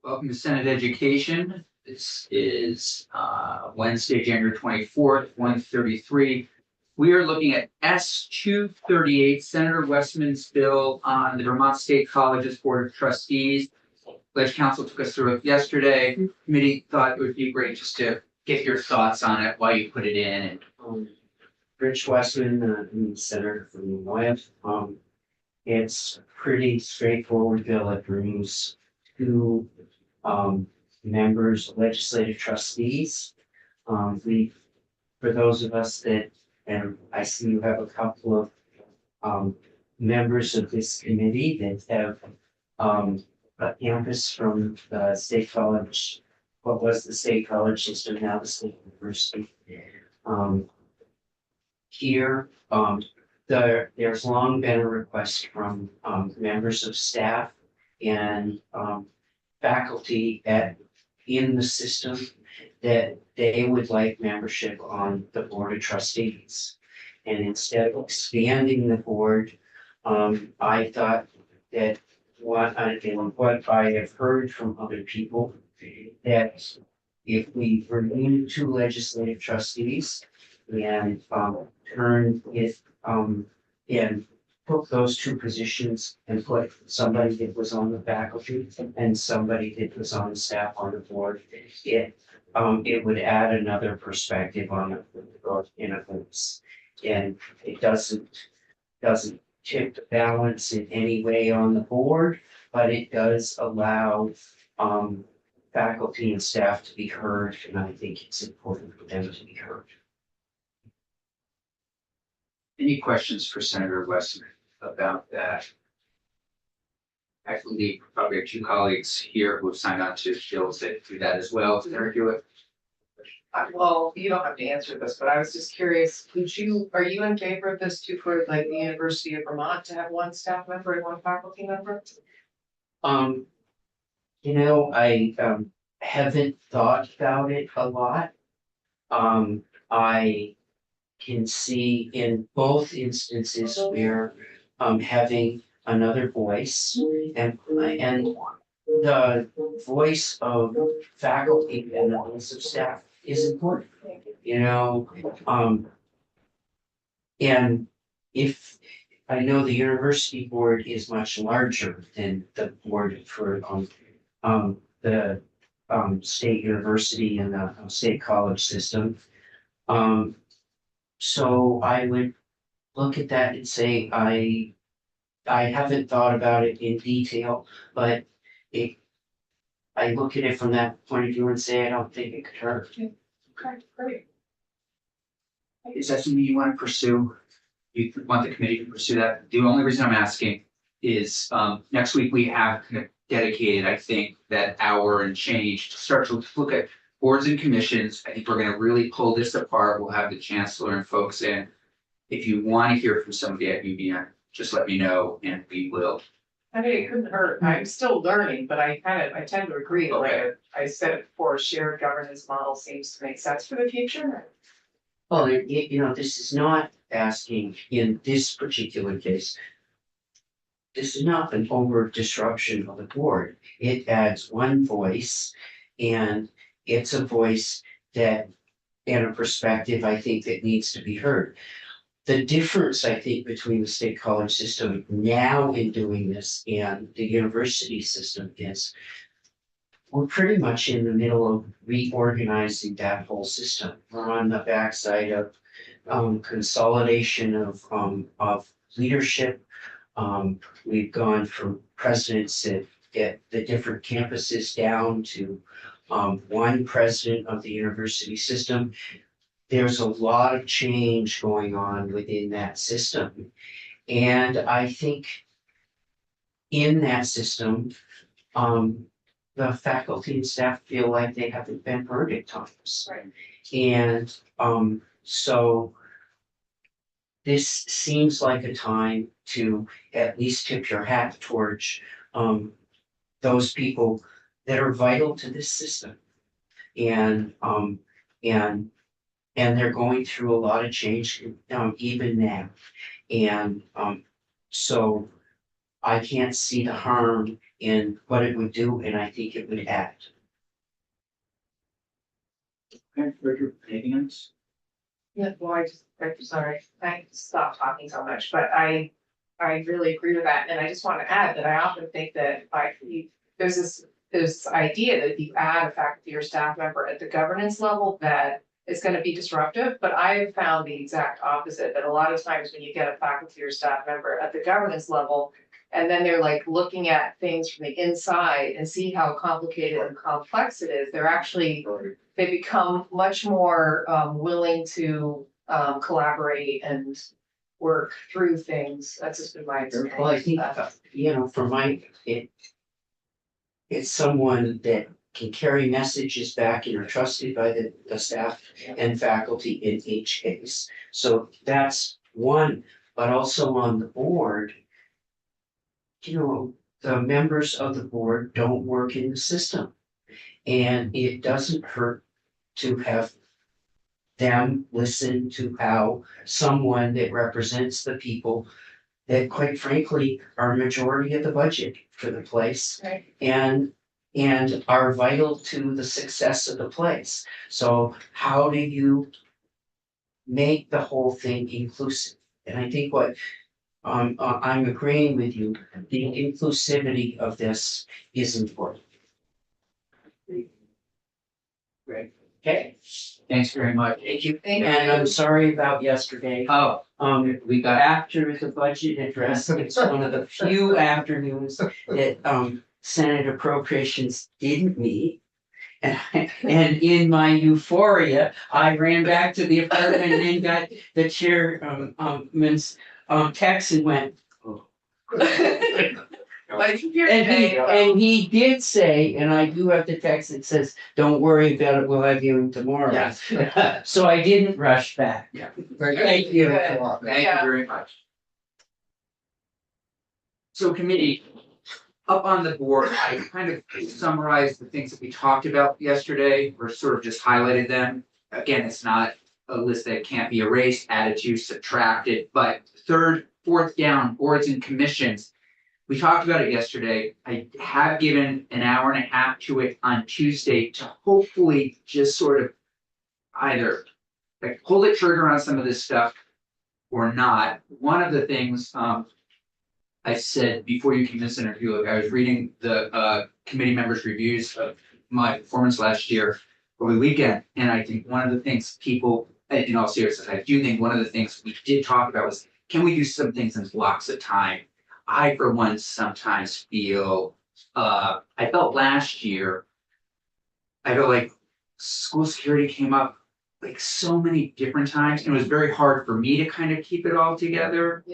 Welcome to Senate Education. This is Wednesday, January 24th, 1:33. We are looking at S-238, Senator Westman's bill on the Vermont State Colleges Board of Trustees. Ledge Council took us through it yesterday. Committee thought it would be great just to get your thoughts on it, why you put it in. And Rich Westman, I'm the senator from Illinois. It's a pretty straightforward bill. It removes two members, legislative trustees. For those of us that, and I see you have a couple of members of this committee that have a campus from the state college, what was the state college system, now the state university. Here, there's long been a request from members of staff and faculty in the system that they would like membership on the board of trustees. And instead of expanding the board, I thought that what I have heard from other people, that if we remove two legislative trustees and turn it and took those two positions and put somebody that was on the faculty and somebody that was on staff on the board, it would add another perspective on it in a sense. And it doesn't tip the balance in any way on the board, but it does allow faculty and staff to be heard, and I think it's important for them to be heard. any questions for Senator Westman about that? I believe probably have two colleagues here who have signed on to bills that do that as well. Senator Hewitt? Well, you don't have to answer this, but I was just curious, are you in favor of this too, for like the University of Vermont to have one staff member and one faculty member? I haven't thought about it a lot. I can see in both instances where having another voice and the voice of faculty and the voice of staff is important, and if I know the university board is much larger than the board for the state university and the state college system. So I would look at that and say, I haven't thought about it in detail, but I look at it from that point of view and say, I don't think it could hurt. Okay, great. Is that something you want to pursue? You want the committee to pursue that? The only reason I'm asking is next week we have kind of dedicated, I think, that hour and change to start to look at boards and commissions. I think we're going to really pull this apart. We'll have the chancellor and folks in. If you want to hear from somebody at UVM, just let me know and we will. I mean, it couldn't hurt. I'm still learning, but I tend to agree. Okay. Like I said it before, a shared governance model seems to make sense for the future. Well, this is not asking in this particular case. This is not an over disruption of the board. It adds one voice, and it's a voice that, and a perspective, I think, that needs to be heard. The difference, I think, between the state college system now in doing this and the university system is we're pretty much in the middle of reorganizing that whole system. We're on the backside of consolidation of leadership. We've gone from presidents that get the different campuses down to one president of the university system. There's a lot of change going on within that system. And I think in that system, the faculty and staff feel like they haven't been heard at times. Right. And so this seems like a time to at least tip your hat towards those people that are vital to this system. And they're going through a lot of change even now. And so I can't see the harm in what it would do, and I think it would add. Okay, Richard, anything else? Yeah, well, I'm sorry, I stopped talking so much, but I really agree with that, and I just want to add that I often think that there's this idea that if you add a faculty or staff member at the governance level, that it's gonna be disruptive, but I have found the exact opposite, that a lot of times when you get a faculty or staff member at the governance level, and then they're like looking at things from the inside and see how complicated and complex it is, they're actually they become much more willing to collaborate and work through things. That's just been my experience. Well, I think, for it's someone that can carry messages back and are trusted by the staff and faculty in each case. So that's one, but also on the board, the members of the board don't work in the system. And it doesn't hurt to have them listen to how someone that represents the people that quite frankly are majority of the budget for the place. Right. And are vital to the success of the place. So how do you make the whole thing inclusive? And I think what I'm agreeing with you, the inclusivity of this is important. Great. Okay, Thanks very much. thank you. Thank And I'm you. sorry about yesterday. Oh, we got, After the budget address, it's one of the few afternoons that Senate appropriations didn't meet. And in my euphoria, I ran back to the apartment and then got the chairman's text and went. "Oh." Like you're And saying, he did say, and I do have the text that says, "Don't worry about it, we'll have you tomorrow." Yes. So I didn't rush back. Yeah. Thank you. Good. thank you Yeah. very much. So committee, up on the board, I kind of summarized the things that we talked about yesterday, or sort of just highlighted them. Again, it's not a list that can't be erased, added to, subtracted, but fourth down, boards and commissions. We talked about it yesterday. I have given an hour and a half to it on Tuesday to hopefully just sort of either like pull the trigger on some of this stuff or not. One of the things I said before you came to this interview, like I was reading the committee members' reviews of my performance last year over the weekend, and I think one of the things people, in all seriousness, I do think one of the things we did talk about was, can we do some things in blocks of time? I, for one, sometimes feel, I felt last year, I felt like school security came up like so many different times, and it was very hard for me to kind of keep it all together,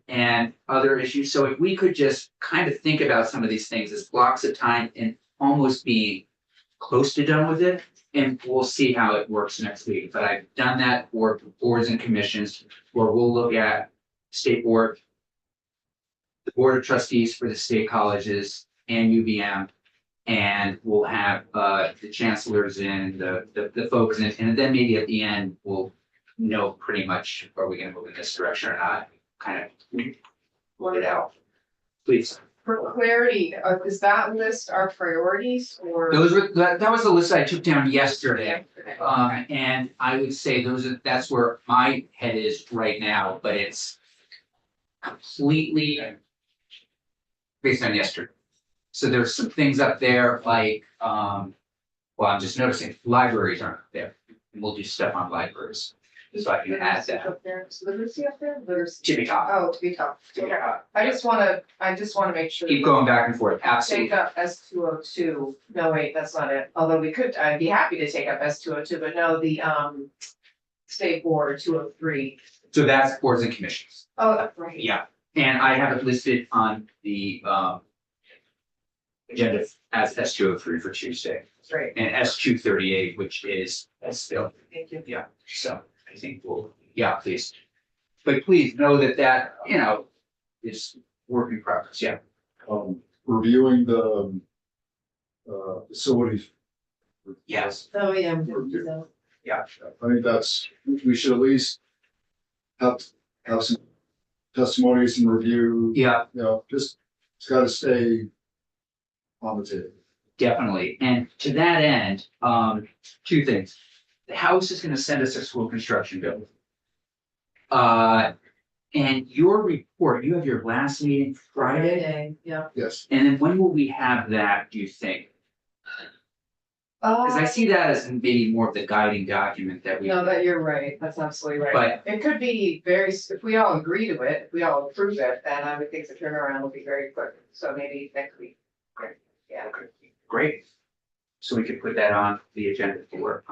and other issues. So if we could just kind of think about some of these things as blocks of time and almost be close to done with it, and we'll see how it works next week. But I've done that for boards and commissions, where we'll look at state board, the board of trustees for the state colleges and UVM. And we'll have the chancellors and the folks in, and then maybe at the end, we'll know pretty much, are we gonna move in this direction or not, kind of work it out. Please. for clarity, is that list our priorities or? That was the list I took down yesterday. And I would say that's where my head is right now, but it's completely based on yesterday. So there's some things up there like, well, I'm just noticing libraries aren't up there. And we'll do stuff on libraries. So I can add that. Up there, is literacy up there, literacy? Tippy top. Oh, to be tough. Okay. I just wanna make sure. Keep going back and forth, Take absolutely. up S two oh two, no, wait, that's not it, although I'd be happy to take up S two oh two, but no, the state board 203. So that's boards and commissions. Oh, that's right. Yeah, and I have it listed on the agenda as S203 for Tuesday, Great, and S238, which is still, thank you. yeah, so I think yeah, please. But please know that, is work in progress, yeah. Reviewing the facilities. Yes. Oh, yeah. Yeah. I think we should at least have some testimonies and review, Yeah, you know, just, it's gotta stay on the table. definitely. And to that end, two things. The House is gonna send us a school construction bill. And your report, you have your last meeting Friday, Yeah. Yes, and then when will we have that, do you think? Cause I see that as maybe more of the guiding document that we. No, that you're right, that's absolutely right. But- It could be very, if we all agree to it, if we all approve it, then I would think the turnaround will be very quick, so maybe next week. Yeah. Great. So we could put that on the agenda for,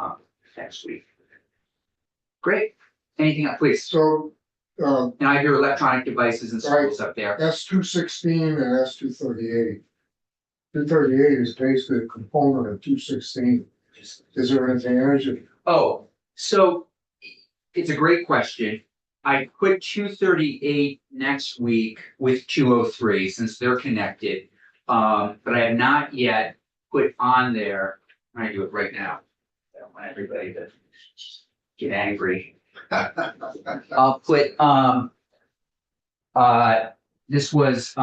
next week. Great. Anything else, please? So, And I hear electronic devices and schools up there. S 216 and S 238. 238 is basically a component of 216. Is there an advantage of Oh, so it's a great question. I put 238 next week with 203 since they're connected. But I have not yet put on there, I'm gonna do it right now. I don't want everybody to get angry. I'll put, this was,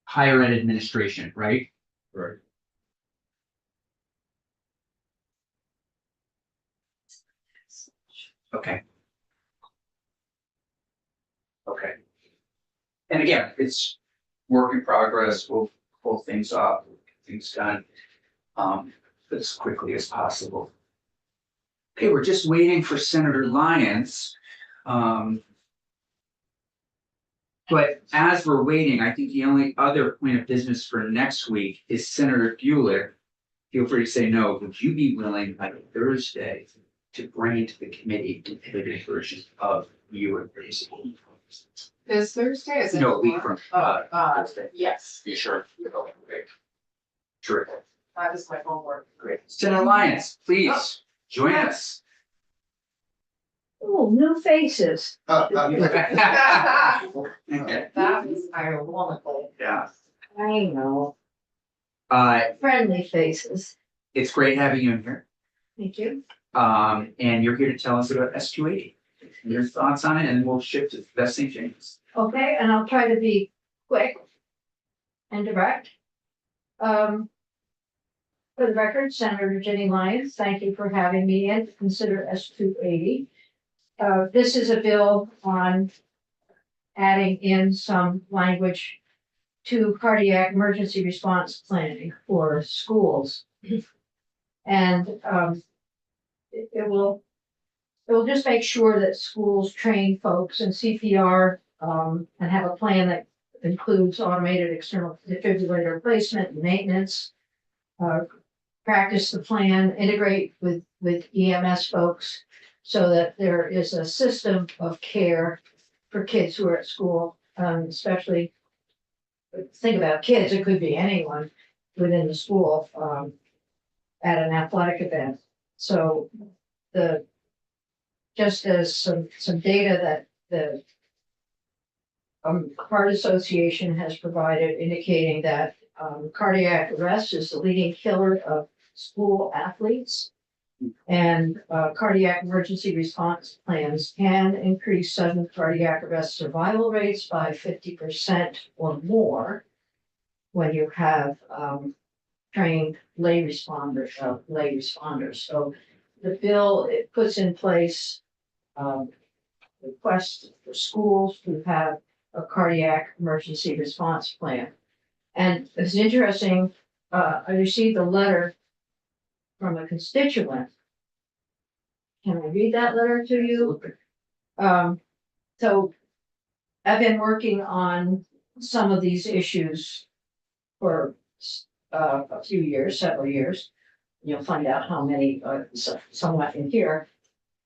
higher ed administration, right? right. Okay. Okay. And again, it's work in progress, we'll pull things off, get things done, as quickly as possible. Okay, we're just waiting for Senator Lyons. But as we're waiting, I think the only other point of business for next week is Senator Bueller. Feel free to say no, would you be willing on Thursday to bring into the committee the edited version of your presentation? This Thursday is it? No, a week from, Thursday. Yes, You sure? Okay. Terrific, that is my homework. great. Senator Lyons, please join us. Oh, new faces, That is ironical. Yeah, I know, uh, friendly faces, it's great having you in here. thank you. And you're here to tell us about S 280. Your thoughts on it, and we'll shift to vesting changes. Okay, and I'll try to be quick and direct. For the record, Senator Jenny Lyons, thank you for having me in to consider S 280. This is a bill on adding in some language to cardiac emergency response planning for schools. And it will just make sure that schools train folks in CPR and have a plan that includes automated external defibrillator replacement and maintenance. Practice the plan, integrate with EMS folks so that there is a system of care for kids who are at school, especially think about kids, it could be anyone within the school at an athletic event. So just as some data that the Heart Association has provided indicating that cardiac arrest is the leading killer of school athletes. And cardiac emergency response plans can increase sudden cardiac arrest survival rates by 50% or more when you have trained lay responders. So the bill, it puts in place requests for schools to have a cardiac emergency response plan. And it's interesting, I received a letter from a constituent. Can I read that letter to you? So I've been working on some of these issues for a few years, several years. You'll find out how many, somewhat in here.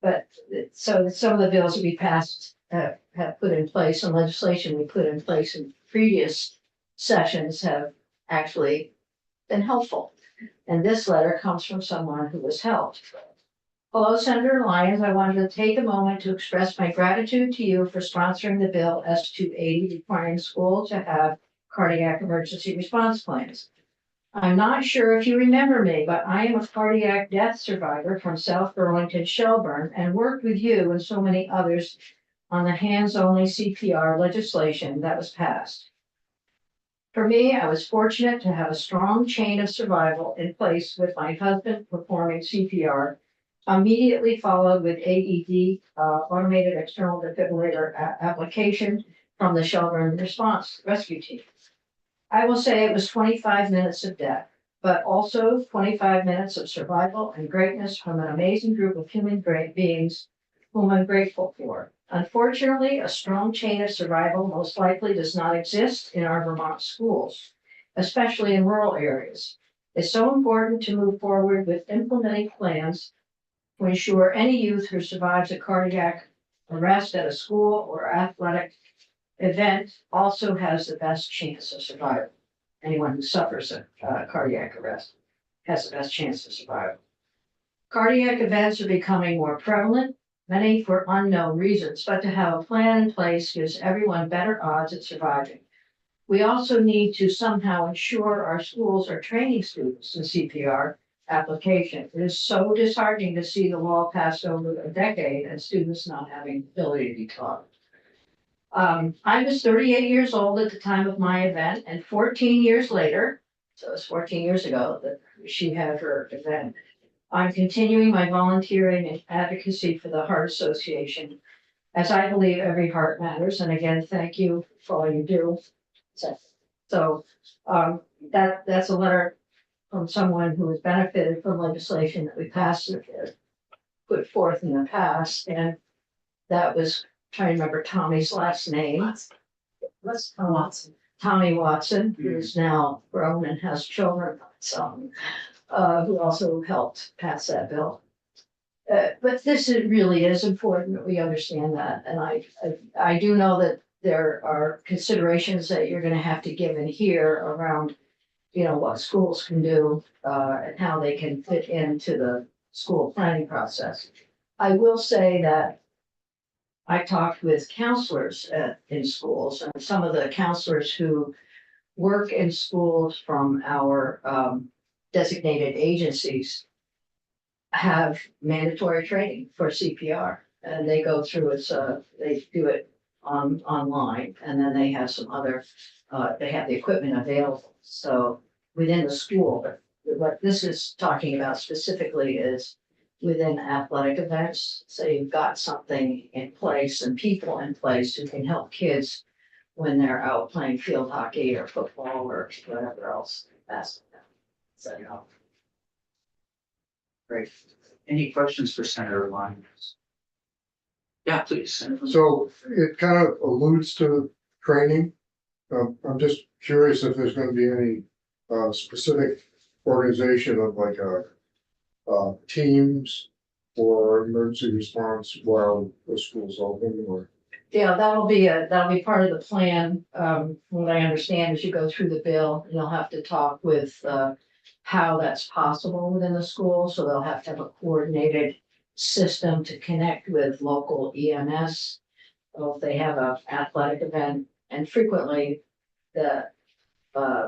But so some of the bills that we passed have put in place, and legislation we put in place in previous sessions have actually been helpful. And this letter comes from someone who was helped. Hello, Senator Lyons. I wanted to take a moment to express my gratitude to you for sponsoring the bill S 280 requiring schools to have cardiac emergency response plans. I'm not sure if you remember me, but I am a cardiac death survivor from South Burlington, Shelburne, and worked with you and so many others on the hands-only CPR legislation that was passed. For me, I was fortunate to have a strong chain of survival in place with my husband performing CPR, immediately followed with AED, automated external defibrillator application from the shelter and response rescue team. I will say it was 25 minutes of death, but also 25 minutes of survival and greatness from an amazing group of human beings whom I'm grateful for. Unfortunately, a strong chain of survival most likely does not exist in our Vermont schools, especially in rural areas. It's so important to move forward with implementing plans to ensure any youth who survives a cardiac arrest at a school or athletic event also has the best chance of survival. Anyone who suffers a cardiac arrest has the best chance of survival. Cardiac events are becoming more prevalent, many for unknown reasons, but to have a plan in place gives everyone better odds at surviving. We also need to somehow ensure our schools are training students in CPR application. It is so disheartening to see the law passed over a decade and students not having the ability to be taught. I was 38 years old at the time of my event, and 14 years later, so it was 14 years ago that she had her event, I'm continuing my volunteering and advocacy for the Heart Association, as I believe every heart matters. And again, thank you for all you do. So that's a letter from someone who has benefited from legislation that we passed, put forth in the past, and that was, trying to remember Tommy's last name. Watson. Tommy Watson, who's now grown and has children, so, who also helped pass that bill. But this really is important, we understand that, and I do know that there are considerations that you're gonna have to give in here around, you know, what schools can do, and how they can fit into the school planning process. I will say that I talked with counselors in schools, and some of the counselors who work in schools from our designated agencies have mandatory training for CPR, and they go through it. They do it online, and then they have some other. They have the equipment available. So within the school, but what this is talking about specifically is within athletic events. So you've got something in place and people in place who can help kids when they're out playing field hockey or football or whatever else. So, you know. Great. Any questions for Senator Lyons? Yeah, please. Senator. So it kind of alludes to training. I'm just curious if there's gonna be any specific organization of like teams for emergency response while the school's open, or? Yeah, that'll be part of the plan. What I understand as you go through the bill, you'll have to talk with, how that's possible within the school, so they'll have to have a coordinated system to connect with local EMS. Or if they have a athletic event, and frequently the,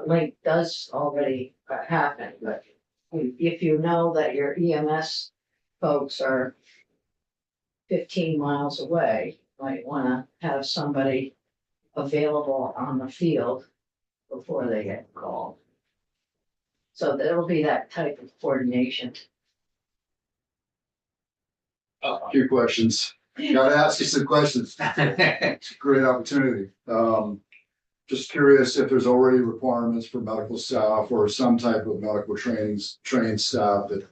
link does already happen, but if you know that your EMS folks are 15 miles away, might wanna have somebody available on the field before they get called. So there'll be that type of coordination. A few questions. Gotta ask you some questions. It's a great opportunity. Just curious if there's already requirements for medical staff or some type of medical trained staff that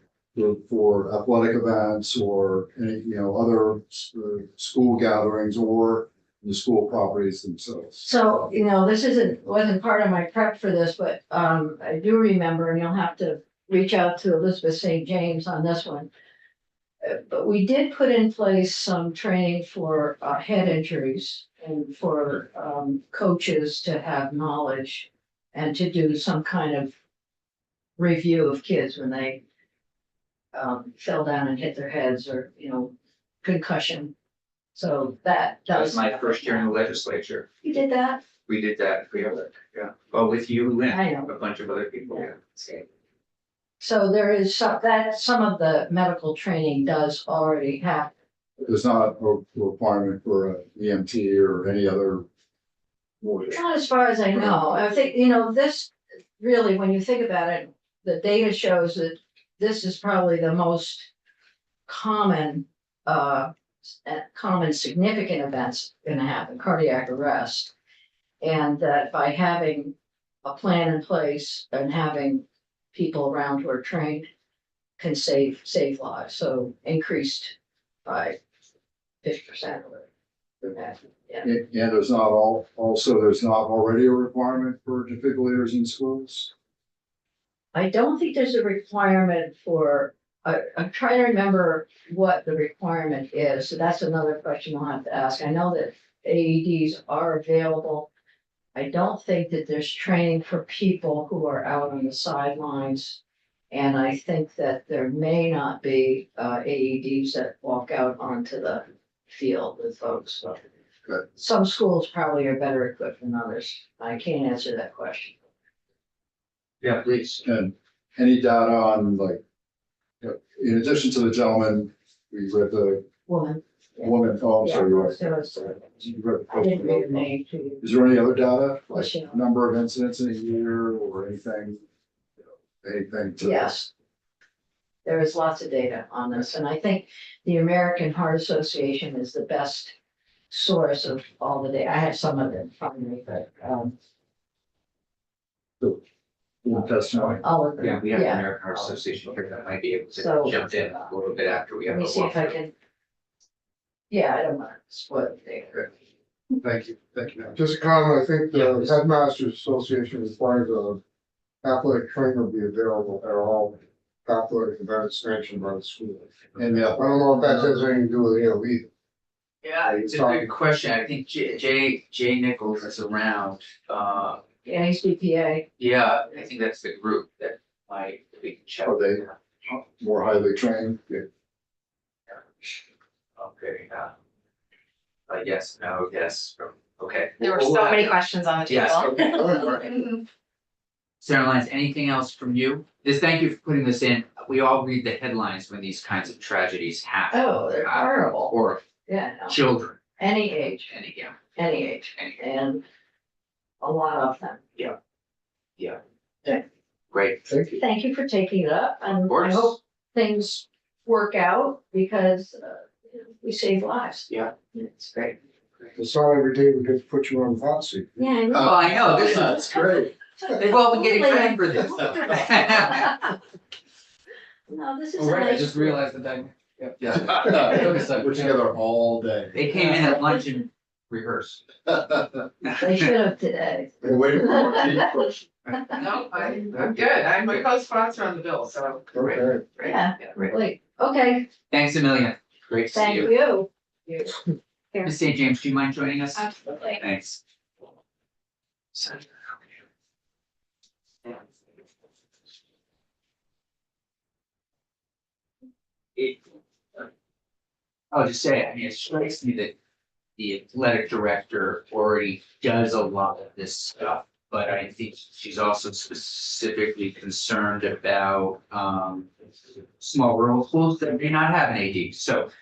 for athletic events or any, you know, other school gatherings or the school properties themselves. So, you know, wasn't part of my prep for this, but I do remember, and you'll have to reach out to Elizabeth St. James on this one. But we did put in place some training for head injuries and for coaches to have knowledge and to do some kind of review of kids when they fell down and hit their heads, or, you know, concussion. So that That was my first year in the legislature. You did that? We did that together, yeah. Well, with you I and know. a bunch of other people, yeah. So there is some of the medical training does already happen There's not a requirement for a EMT or any other. Mortgage. Not as far as I know. I think, this really, when you think about it, the data shows that this is probably the most common, common significant events gonna happen, cardiac arrest. And that by having a plan in place and having people around who are trained can save lives, so increased by 50% or whatever. Yeah. And there's not there's not already a requirement for defibrillators in schools? I don't think there's a requirement for, I'm trying to remember what the requirement is, so that's another question I'll have to ask. I know that AEDs are available. I don't think that there's training for people who are out on the sidelines. And I think that there may not be AEDs that walk out onto the field with folks, so. Good. Some schools probably are better equipped than others. I can't answer that question. Yeah, please. And any data on like, in addition to the gentleman, we read the Woman. woman, oh, I'm Yeah, sorry, you're right. so it's, You read I didn't read the the- name to you. Is there any other data, like Yes, yeah. number of incidents in a year or anything? Anything to? Yes. There is lots of data on this, and I think the American Heart Association is the best source of all the data. I have some of it in front of me, but, Testimony. I'll agree. Yeah, we have the Yeah. American Heart Association here that might be able to So- jump in a little bit after we have. Let me a see if I walkthrough. can. Yeah, I don't want to spoil the data. Thank you. Just a comment, I think Yeah, the please. headmasters association requires a athletic trainer be available at all athletic events sanctioned by the school. And I don't know if that has anything to do with either. Yeah, it's a good question. I think Jay Nichols is around. NHDPA, Yeah, I think that's the group that might, we can check. Are they more highly trained? Yeah. Okay, yes, no, yes, okay. There were We'll so have- many questions on the Yes, table. okay, all right. Sarah Lyons, anything else from you? Thank you for putting this in. We all read the headlines when these kinds of tragedies happen. oh, they're horrible. Or Yeah, no, children, any age, and again, any age, any, and a lot of them. great. Thank you. Thank you for taking it up, and I course. hope things work out because we save lives. Yeah. It's great. It's not every day we get to put you on the hot seat. Yeah, I know. Oh, I know, this is, That's great. they've all been getting trained for this. No, this is. Oh, right, I just realized that I, Yeah, We're together all day. they came in at lunch and rehearsed. They should have today. We're waiting for more tea first. No, I'm good. I'm a co-sponsor on the bill, so. Okay. Yeah, really. Okay, Thanks a million. Great to see thank you. you. Miss St. James, do you mind joining us? Absolutely. Thanks. It- I'll just say, I mean, it strikes me that the athletic director already does a lot of this stuff. But I think she's also specifically concerned about small rural schools that may not have an AD. So if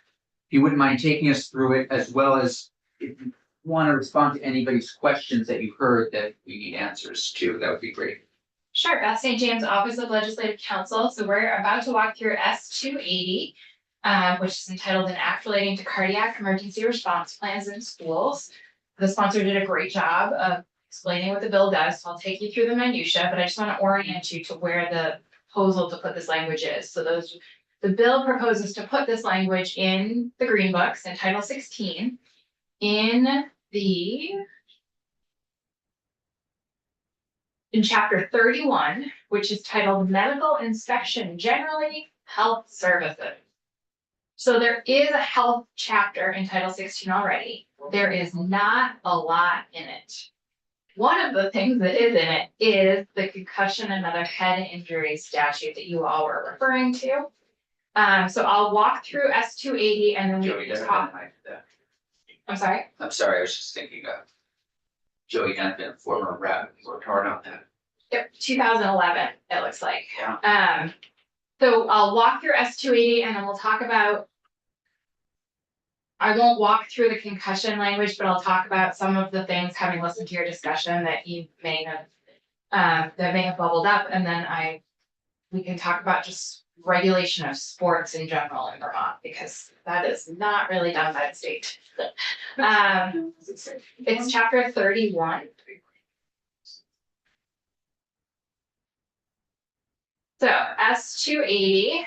you wouldn't mind taking us through it, as well as if you want to respond to anybody's questions that you heard that we need answers to, that would be great. Sure, Beth St. James, Office of Legislative Counsel. So we're about to walk through S-280, which is entitled An Act Relating to Cardiac Emergency Response Plans in Schools. The sponsor did a great job of explaining what the bill does, so I'll take you through the minutia, but I just want to orient you to where the proposal to put this language is. So the bill proposes to put this language in the Green Books in Title 16 in chapter 31, which is titled Medical Inspection Generally Health Services. So there is a health chapter in Title 16 already. There is not a lot in it. One of the things that is in it is the concussion and other head injury statute that you all were referring to. So I'll walk through S-280 and then we Joey can Donovan talk. might do that. I'm sorry. I'm sorry, I was just thinking of Joey Donovan, former rep, worked hard on that. Yep, 2011, it looks like. Yeah. So I'll walk through S-280 and then we'll talk about I won't walk through the concussion language, but I'll talk about some of the things, having listened to your discussion, that you may have, that may have bubbled up, and then we can talk about just regulation of sports in general in Vermont, because that is not really done by the state. It's chapter 31. So S280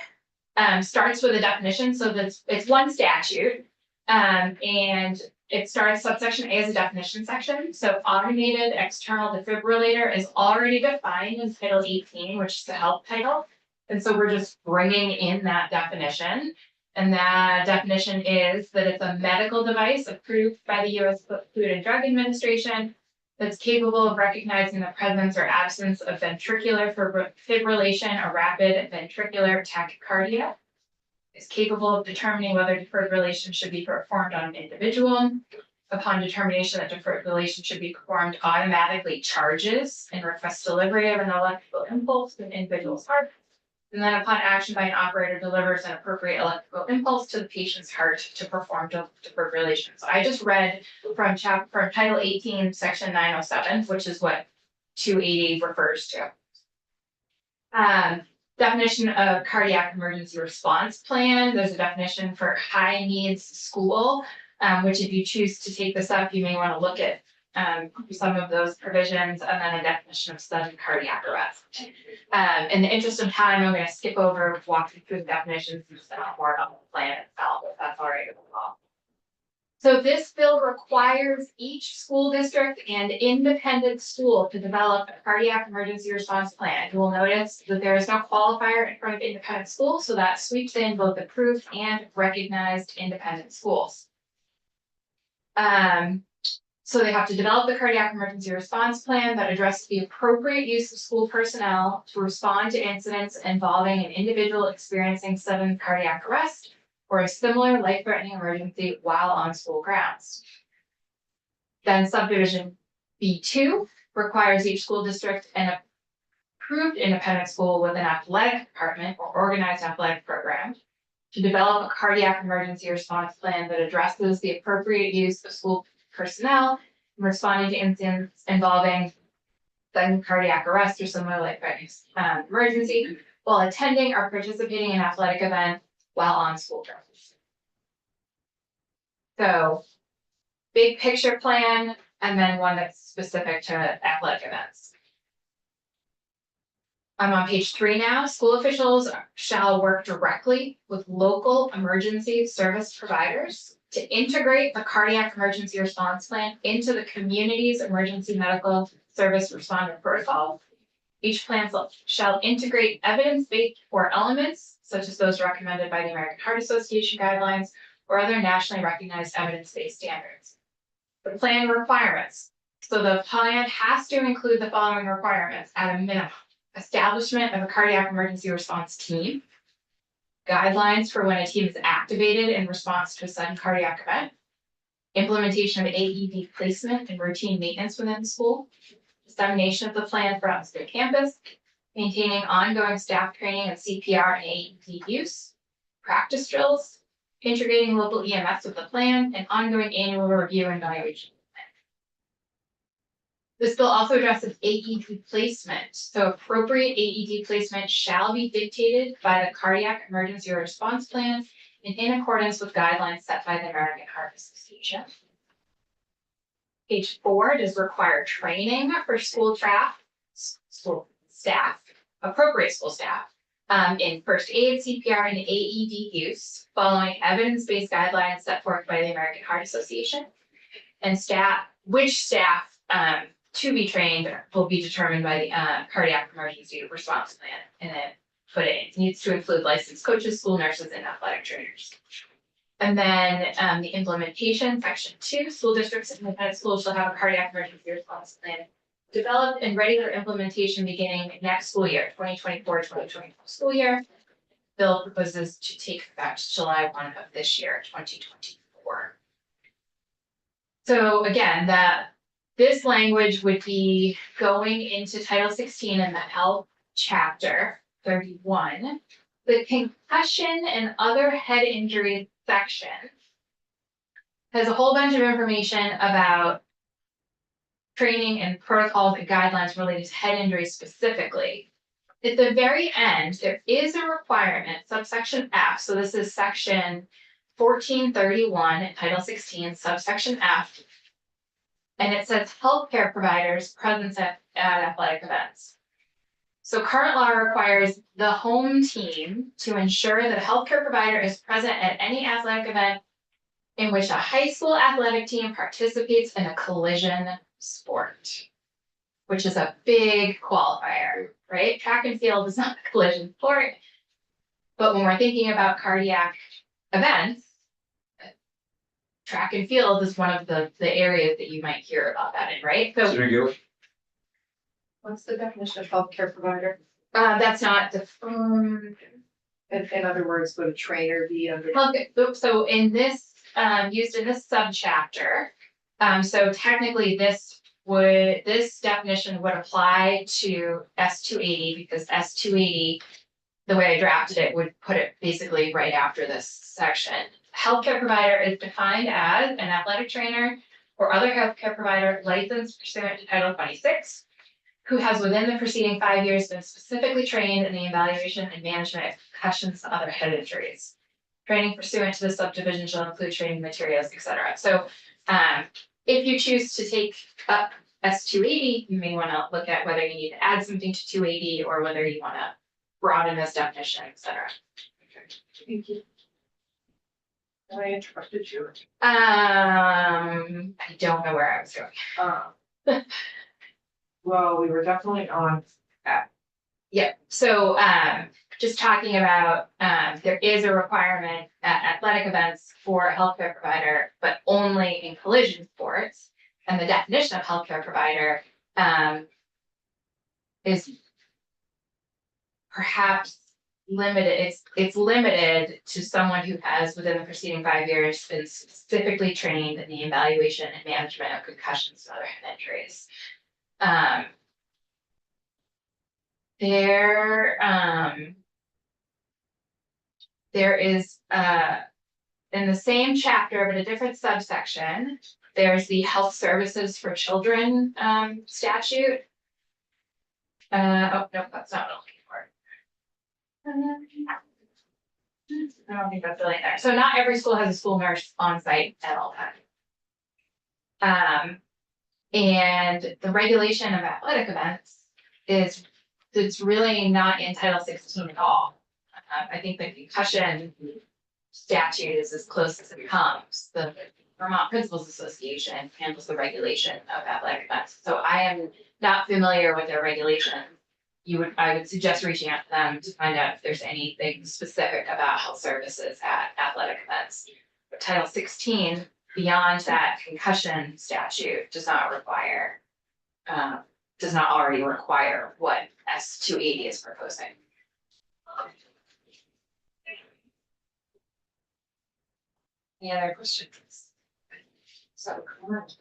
starts with a definition, so that's, it's one statute. And it starts, subsection A is a definition section, so automated external defibrillator is already defined in Title 18, which is the health title. And so we're just bringing in that definition. And that definition is that it's a medical device approved by the US Food and Drug Administration that's capable of recognizing the presence or absence of ventricular fibrillation or rapid ventricular tachycardia. Is capable of determining whether defibrillation should be performed on an individual. Upon determination that defibrillation should be performed, automatically charges and requests delivery of an electrical impulse to an individual's heart. And then upon action by an operator, delivers an appropriate electrical impulse to the patient's heart to perform defibrillation. So I just read from Title 18, Section 907, which is what 280 refers to. Definition of cardiac emergency response plan. There's a definition for high needs school, which if you choose to take this up, you may want to look at some of those provisions, and then a definition of sudden cardiac arrest. In the interest of time, I'm going to skip over walking through the definitions and just talk more about the plan itself, if that's all right with you all. So this bill requires each school district and independent school to develop a cardiac emergency response plan. You will notice that there is no qualifier in front of independent schools, so that sweeps in both approved and recognized independent schools. So they have to develop the cardiac emergency response plan that addresses the appropriate use of school personnel to respond to incidents involving an individual experiencing sudden cardiac arrest or a similar life-threatening emergency while on school grounds. Then subdivision B2 requires each school district and approved independent school with an athletic department or organized athletic program to develop a cardiac emergency response plan that addresses the appropriate use of school personnel in responding to incidents involving sudden cardiac arrest or similar life-threatening emergency while attending or participating in an athletic event while on school grounds. So big picture plan, and then one that's specific to athletic events. I'm on page 3 now. School officials shall work directly with local emergency service providers to integrate the cardiac emergency response plan into the community's emergency medical service responder protocol. Each plan shall integrate evidence-based core elements, such as those recommended by the American Heart Association guidelines or other nationally recognized evidence-based standards. The plan requirements. So the plan has to include the following requirements at a minimum: establishment of a cardiac emergency response team, guidelines for when a team is activated in response to a sudden cardiac event, implementation of AED placement and routine maintenance within the school, dissemination of the plan throughout the campus, maintaining ongoing staff training of CPR and AED use, practice drills, integrating local EMS with the plan, and ongoing annual review and evaluation. This bill also addresses AED placement. So appropriate AED placement shall be dictated by the cardiac emergency response plan and in accordance with guidelines set by the American Heart Association. Page 4 does require training for school staff, appropriate school staff, in first aid, CPR, and AED use, following evidence-based guidelines set forth by the American Heart Association. And which staff to be trained will be determined by the cardiac emergency response plan, and then it needs to include licensed coaches, school nurses, and athletic trainers. And then the implementation, section 2, school districts and independent schools shall have a cardiac emergency response plan developed in regular implementation beginning next school year, 2024-2025 school year. Bill proposes to take effect July 1 of this year, 2024. So again, this language would be going into Title 16 in the health chapter 31. The concussion and other head injury section has a whole bunch of information about training and protocols and guidelines related to head injuries specifically. At the very end, there is a requirement, subsection F, so this is section 1431, in Title 16, subsection F. And it says healthcare providers present at athletic events. So current law requires the home team to ensure that a healthcare provider is present at any athletic event in which a high school athletic team participates in a collision sport, which is a big qualifier, right? Track and field is not a collision sport. But when we're thinking about cardiac events, track and field is one of the areas that you might hear about that in, right? So What's the definition of healthcare provider? that's not the, In other words, would a trainer be under? so in this, used in this subchapter, so technically this definition would apply to S280 because S280, the way I drafted it, would put it basically right after this section. Healthcare provider is defined as an athletic trainer or other healthcare provider licensed pursuant to Title 26, who has within the preceding 5 years been specifically trained in the evaluation and management of concussions and other head injuries. Training pursuant to the subdivision shall include training materials, etc. So if you choose to take up S280, you may want to look at whether you need to add something to 280 or whether you want to broaden this definition, etc. Thank you. I interrupted you. I don't know where I was going. Well, we were definitely on. Yep, so just talking about there is a requirement at athletic events for a healthcare provider, but only in collision sports. And the definition of healthcare provider is perhaps limited. It's limited to someone who has within the preceding 5 years been specifically trained in the evaluation and management of concussions and other head injuries. There is in the same chapter, but a different subsection, there's the Health Services for Children statute. Oh, no, that's not what I'm looking for. I don't think that's really there. So not every school has a school nurse on site at all times. And the regulation of athletic events it's really not in Title 16 at all. I think the concussion statute is as close as it comes. The Vermont Principals Association handles the regulation of athletic events. So I am not familiar with their regulation. I would suggest reaching out to them to find out if there's anything specific about health services at athletic events. But Title 16, beyond that concussion statute, does not already require what S280 is proposing. Any other questions? So, comment.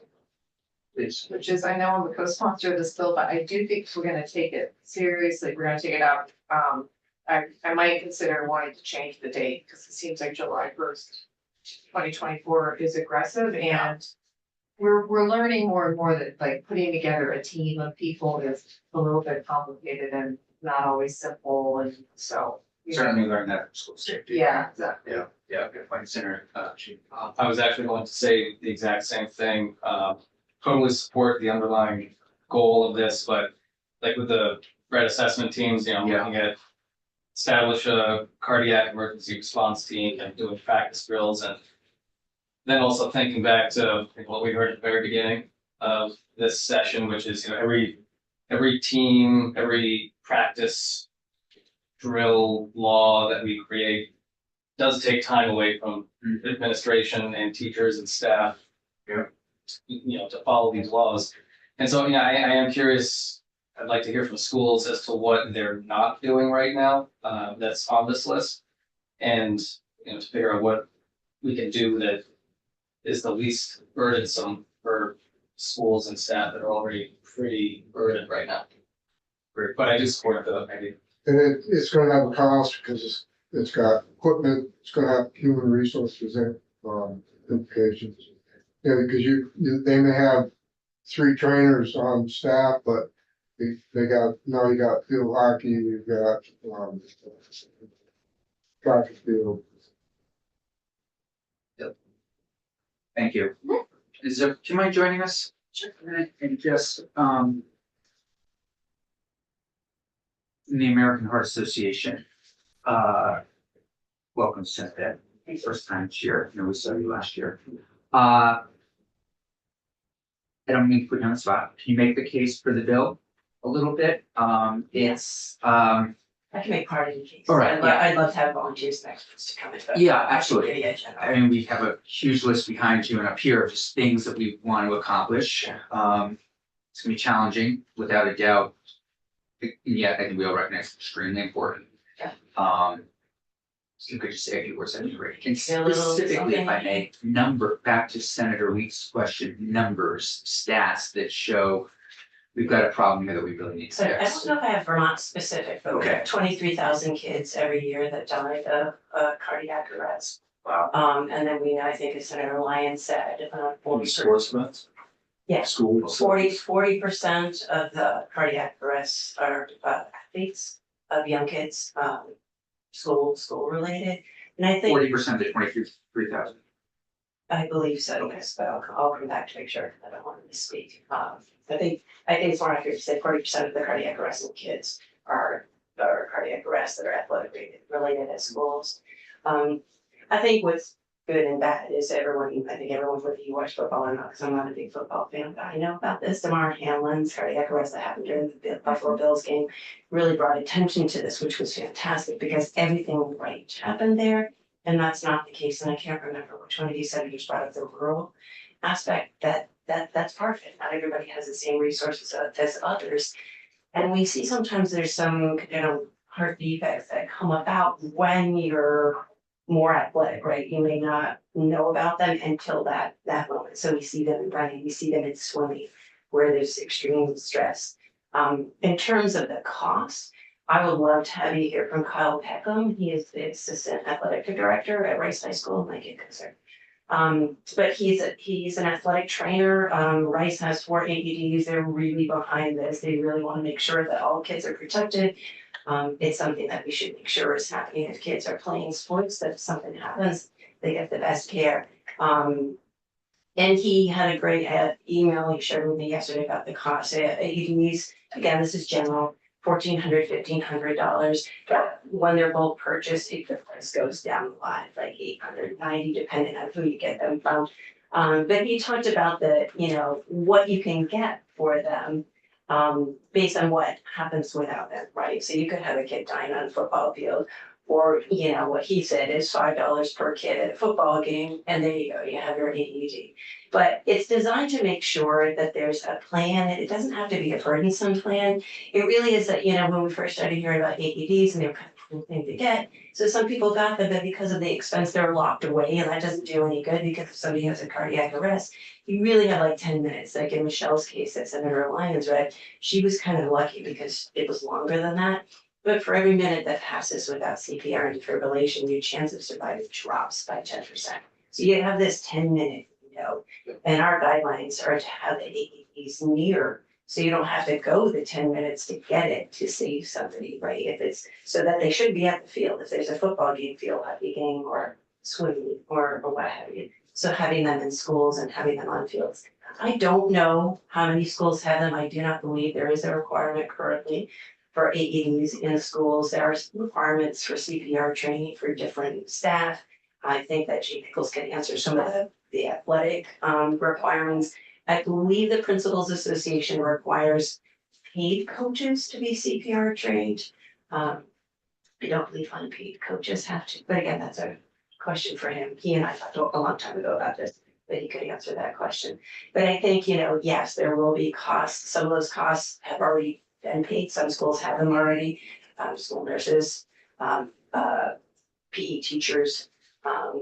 Please. Which is, I know I'm the co-sponsor of this bill, but I do think if we're gonna take it seriously, we're gonna take it out. I might consider wanting to change the date, because it seems like July 1st, 2024 is aggressive, and we're learning more and more that like putting together a team of people is a little bit complicated and not always simple, and so. you know, Certainly learned that from school safety. Yeah, exactly. Yeah, good point, Senator. I was actually going to say the exact same thing. Totally support the underlying goal of this, but like with the red assessment teams, you know, Yeah. looking at establish a cardiac emergency response team and doing practice drills, and then also thinking back to what we heard at the very beginning of this session, which is, you know, every team, every practice drill law that we create does take time away from administration and teachers and staff. Yeah. You know, to follow these laws. And so, yeah, I am curious, I'd like to hear from schools as to what they're not doing right now, that's on this list. And, you know, to figure out what we can do that is the least burdensome for schools and staff that are already pretty burdened right now. Great, but I do support the idea. And it's gonna have a cost because it's got equipment, it's gonna have human resources in, implications. Yeah, because they may have 3 trainers on staff, but they got, now you got field hockey, you've got, track and field. Thank you. Is there, do you mind joining us? Sure. And just, the American Heart Association, welcome to that, first time this year, I know we saw you last year. I don't mean to put you on the spot, can you make the case for the bill a little bit? It's, I can make part of the case. All right, I'd yeah. love to have volunteers and experts to come in. but Yeah, I can absolutely. give you a general- I mean, we have a huge list behind you and up here of just things that we want to accomplish. Sure. It's gonna be challenging, without a doubt. Yeah, I think we all recognize it's extremely important. Yeah. So you could just say a few words, that'd be great. And Say a little specifically, if I something. may, back to Senator Weeks' question, numbers, stats that show we've got a problem here that we really need to So I fix. don't know if I have Vermont specific, but we Okay. have 23,000 kids every year that die of cardiac arrest. Wow. And then I think as Senator Lyons said, 40%. Sportsmen? Yeah. School. 40% of the cardiac arrests are athletes of young kids, school related. And I think, 40% to 23,000. I believe so, yes, but I'll come back to make sure. I don't want to misspeak. I think it's more accurate to say 40% of the cardiac arrests in kids are cardiac arrests that are athletic related at schools. I think what's good and bad is everyone, whether you watch football or not, because I'm not a big football fan, but I know about this. Damar Hamlin's cardiac arrest that happened during the Buffalo Bills game really brought attention to this, which was fantastic because everything right happened there. And that's not the case. And I can't remember which one of you senators brought up the rural aspect that's part of it. Not everybody has the same resources as others. And we see sometimes there's some, heart defects that come about when you're more athletic, right? You may not know about them until that moment. So we see them in running, we see them in swimming, where there's extreme stress. In terms of the cost, I would love to have you hear from Kyle Peckham. He is the assistant athletic director at Rice High School, Mike Concern. But he's an athletic trainer. Rice has 4 AEDs. They're really behind this. They really want to make sure that all kids are protected. It's something that we should make sure is happening if kids are playing sports, that if something happens, they get the best care. And he had a great email he shared with me yesterday about the cost. AEDs, again, this is general, $1,400, $1,500. But when they're both purchased, the price goes down a lot, like $890, depending on who you get them from. But he talked about what you can get for them. Based on what happens without them, right? So you could have a kid dying on a football field, or what he said is $5 per kid at a football game, and there you go, you have your AED. But it's designed to make sure that there's a plan. It doesn't have to be a burdensome plan. It really is that, when we first started hearing about AEDs and they were kind of cool thing to get. So some people got them, but because of the expense, they're locked away, and that doesn't do any good because if somebody has a cardiac arrest, you really have like 10 minutes. Like in Michelle's case that Senator Lyons read, she was kind of lucky because it was longer than that. But for every minute that passes without CPR and defibrillation, your chance of survival drops by 10%. So you have this 10-minute window, and our guidelines are to have the AEDs near, so you don't have to go the 10 minutes to get it to save somebody, right? If it's so that they should be at the field, if there's a football game, field hockey game, or swimming, or what have you. So having them in schools and having them on fields. I don't know how many schools have them. I do not believe there is a requirement currently for AEDs in schools. There are requirements for CPR training for different staff. I think that Jay Pickles can answer some of the athletic requirements. I believe the Principals Association requires paid coaches to be CPR trained. I don't believe unpaid coaches have to, but again, that's a question for him. He and I talked a long time ago about this, but he could answer that question. But I think, yes, there will be costs. Some of those costs have already been paid. Some schools have them already. School nurses, PE teachers,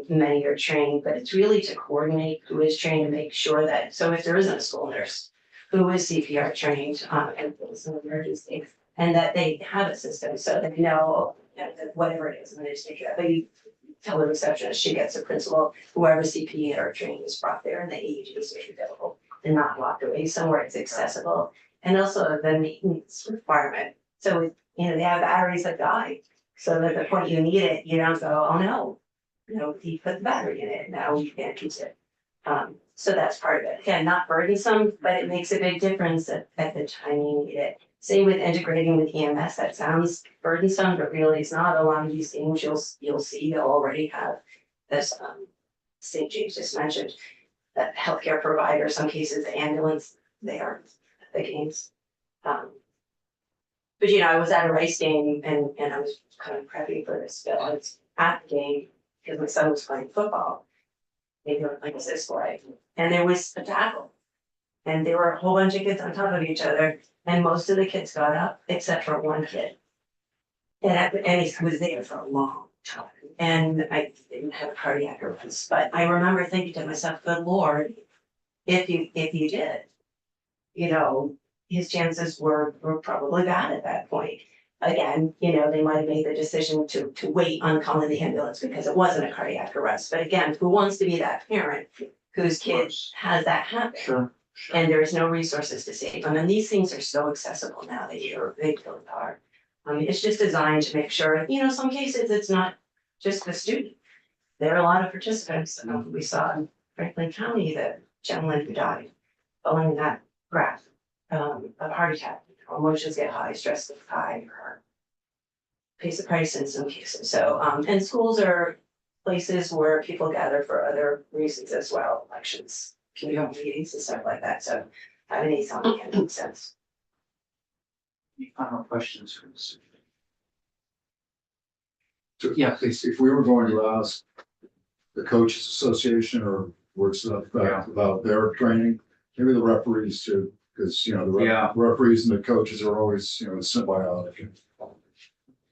many are trained, but it's really to coordinate who is trained to make sure that, so if there isn't a school nurse who is CPR trained, and it's an emergency, and that they have a system so they know that whatever it is, and they just take it up. But tell the receptionist, she gets a principal, whoever CPE or training is brought there and the AED is made available and not locked away somewhere it's accessible. And also the maintenance requirement. So, they have batteries that die. So that the point you need it, you don't go, oh no. He put the battery in it, now you can't use it. So that's part of it. Again, not burdensome, but it makes a big difference at the time you need it. Same with integrating with EMS, that sounds burdensome, but really it's not. A lot of these things you'll see, they'll already have this, St. James just mentioned, that healthcare provider, some cases the ambulance, they are the games. But I was at a race game and I was kind of prepping for this, but I was at the game because my son was playing football. Maybe like a sixth grade, and there was a tackle. And there were a whole bunch of kids on top of each other, and most of the kids got up except for one kid. And he was there for a long time, and I didn't have cardiac arrest, but I remember thinking to myself, good Lord, if you did, his chances were probably bad at that point. Again, they might have made the decision to wait on calling the ambulance because it wasn't a cardiac arrest. But again, who wants to be that parent whose kid has that happen? Sure. And there's no resources to save them. And these things are so accessible now, they really are. It's just designed to make sure, some cases it's not just the student. There are a lot of participants. We saw in Franklin County, the gentleman who died following that graph of heart attack. Emotions get high, stress gets high, or pays the price in some cases. So, and schools are places where people gather for other reasons as well, elections, community meetings and stuff like that. So having these on can make sense. Any final questions from the city? So, Yeah, please. If we were going to ask the coaches association or words to that effect about their training, maybe the referees too, because the referees and the coaches are always symbiotic.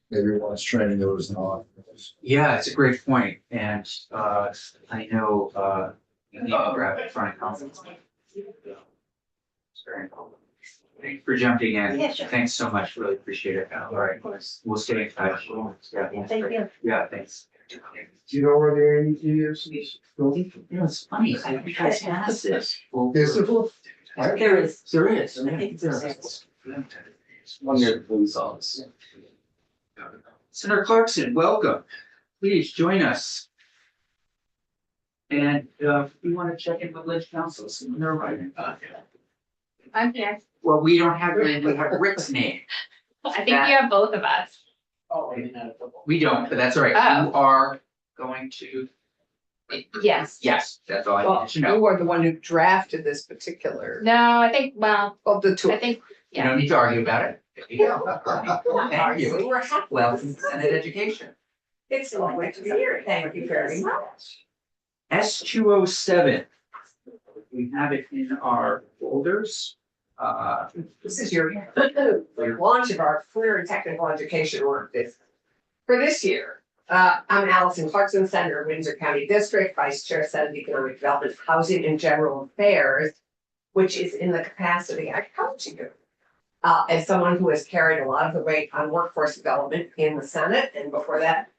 Maybe one's training, the other's not. Yeah, it's a great point, and I know you need to grab it front conference. It's very important. Thanks for jumping in. Yeah, sure. Thanks so much. Really appreciate it. All right, we'll stay in touch. Yeah, Thank you. Yeah, thanks. Do you know where the AED is? It's funny. I think I asked this. Is it? There is. There is. I think there is. One near the police office. Senator Clarkson, welcome. Please join us. And we want to check in with Ledge Council. So they're right. I'm here. Well, we don't have your name, we have Rick's name. I think you have both of us. Oh, I mean, not a football. We don't, but that's all right. You are going to, Yes. yes, that's all I Well, need to know. you are the one who drafted this particular, No, I think, of the two. I think, You don't need to argue about it. Thank you. We're happy. Welcome to Senate Education. It's lovely to be here. Thank you very much. S207. We have it in our folders. This is your launch of our career and technical education work for this year. I'm Allison Clarkson, Senator, Windsor County District, Vice Chair, Senate Economic Development, Housing and General Affairs, which is in the capacity I come to you. As someone who has carried a lot of the weight on workforce development in the Senate, and before that,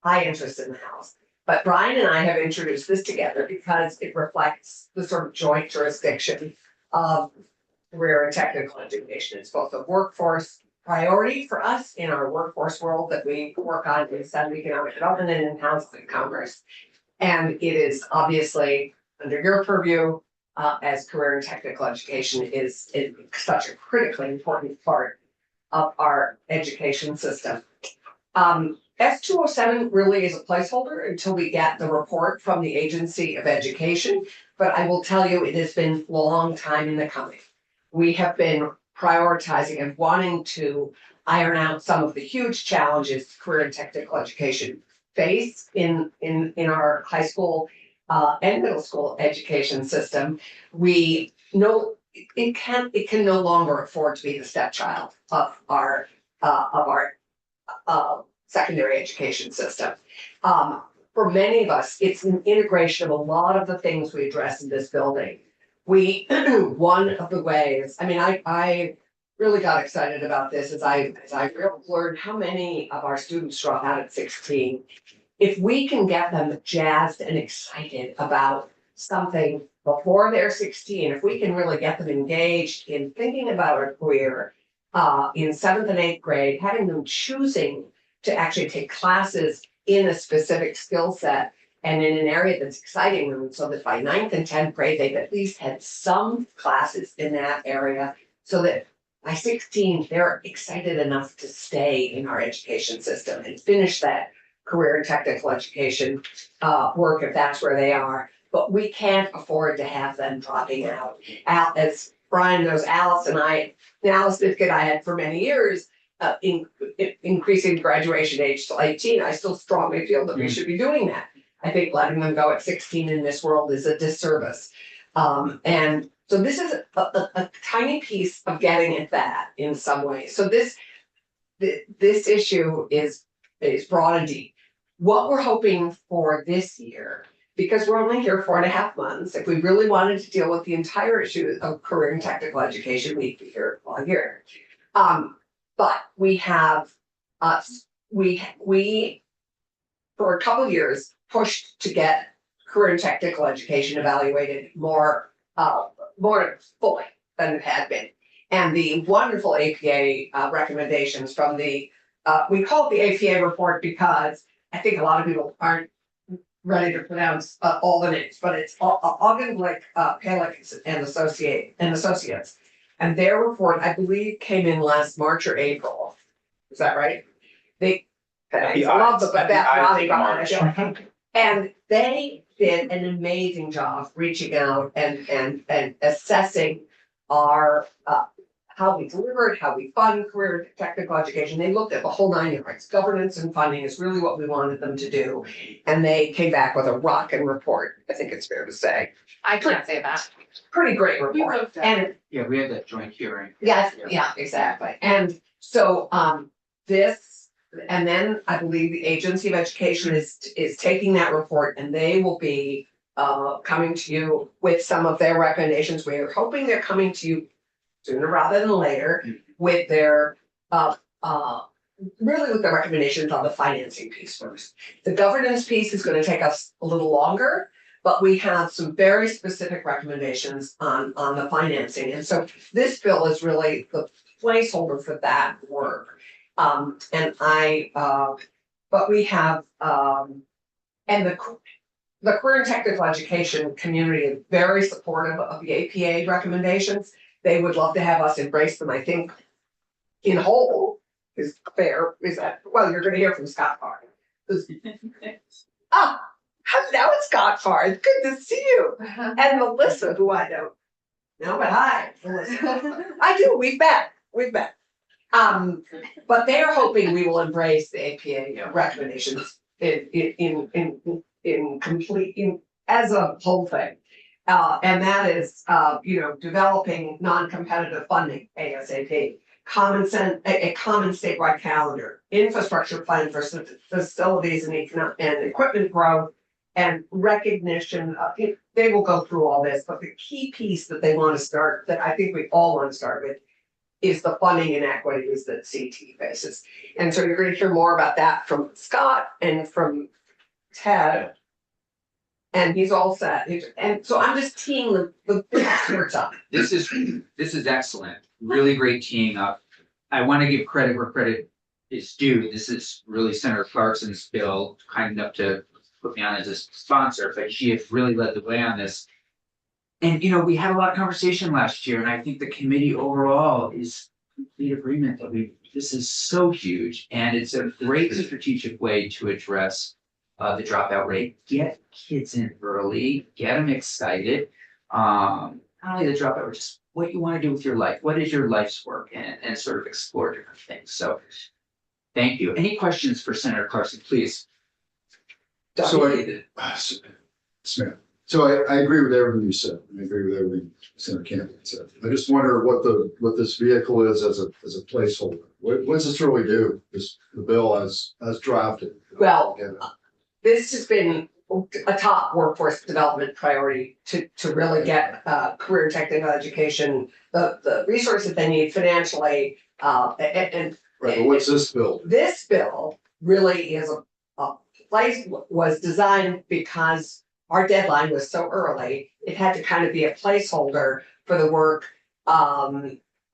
high interest in the House. But Brian and I have introduced this together because it reflects the sort of joint jurisdiction of career and technical education. It's both a workforce priority for us in our workforce world that we work on in Senate Economic Development and in House and Congress. And it is obviously under your purview as career and technical education is such a critically important part of our education system. S207 really is a placeholder until we get the report from the Agency of Education, but I will tell you, it has been a long time in the coming. We have been prioritizing and wanting to iron out some of the huge challenges career and technical education face in our high school and middle school education system. We know it can no longer afford to be the stepchild of our secondary education system. For many of us, it's an integration of a lot of the things we address in this building. One of the ways, I really got excited about this as I learned how many of our students drop out at 16. if we can get them jazzed and excited about something before they're 16, if we can really get them engaged in thinking about a career in 7th and 8th grade, having them choosing to actually take classes in a specific skill set and in an area that's exciting them, so that by 9th and 10th grade, they've at least had some classes in that area, so that by 16, they're excited enough to stay in our education system and finish that career and technical education work if that's where they are. But we can't afford to have them dropping out. As Brian knows, Alice and I, the Alice Bithkin I had for many years, increasing graduation age to 18, I still strongly feel that we should be doing that. I think letting them go at 16 in this world is a disservice. And so this is a tiny piece of getting at that in some way. So this issue is broad and deep. What we're hoping for this year, because we're only here 4.5 months, if we really wanted to deal with the entire issue of career and technical education, we'd be here all year. But we have we for a couple of years pushed to get career and technical education evaluated more fully than it had been. And the wonderful APA recommendations from the we call it the APA report because I think a lot of people aren't ready to pronounce all the names, but it's Augenblick, Palik and Associates. And their report, I believe, came in last March or April. Is that right? And they did an amazing job reaching out and assessing our how we delivered, how we fund career and technical education. They looked at the whole 9 yards. Governance and funding is really what we wanted them to do. And they came back with a rockin' report, I think it's fair to say. I can't say that. Pretty great report. And Yeah, we had that joint hearing. yes, yeah, exactly. And so this, and then I believe the Agency of Education is taking that report and they will be coming to you with some of their recommendations. We're hoping they're coming to you sooner rather than later with their really with the recommendations on the financing piece first. The governance piece is going to take us a little longer, but we have some very specific recommendations on the financing. And so this bill is really the placeholder for that work. But we have and the career and technical education community is very supportive of the APA recommendations. They would love to have us embrace them, I think, in whole is fair, is that, well, you're gonna hear from Scott Farr. Now it's Scott Farr, it's good to see you. And Melissa, who I don't know, but hi, Melissa. I do, we've met. But they're hoping we will embrace the APA recommendations in complete, as a whole thing. And that is, developing non-competitive funding ASAP, a common statewide calendar, infrastructure plan for facilities and equipment growth, and recognition. They will go through all this, but the key piece that they want to start, that I think we all want to start with, is the funding inequities that CT faces. And so you're going to hear more about that from Scott and from Ted. And he's all set. And so I'm just teeing the words up. This is excellent. Really great teeing up. I want to give credit where credit is due. This is really Senator Clarkson's bill, kind enough to put me on as a sponsor, but she has really led the way on this. And, we had a lot of conversation last year, and I think the committee overall is complete agreement that this is so huge, and it's a great strategic way to address the dropout rate. Get kids in early, get them excited. Not only the dropout rate, just what you want to do with your life. What is your life's work, and sort of explore different things. So thank you. Any questions for Senator Clarkson, please? So I agree with everything you said. I agree with everything Senator Campbell said. I just wonder what this vehicle is as a placeholder. What's this really do? The bill as drafted? Well, this has been a top workforce development priority to really get career and technical education the resources they need financially and Right, but what's this bill? this bill really is a was designed because our deadline was so early, it had to kind of be a placeholder for the work.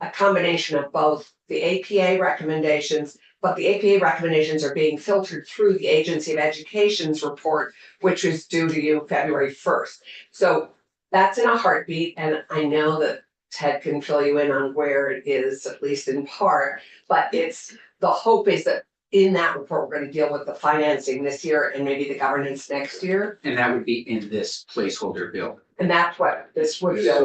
A combination of both the APA recommendations, but the APA recommendations are being filtered through the Agency of Education's report, which is due to you February 1st. So that's in a heartbeat, and I know that Ted can fill you in on where it is, at least in part, but the hope is that in that report, we're gonna deal with the financing this year and maybe the governance next year. And that would be in this placeholder bill. And that's what this would have.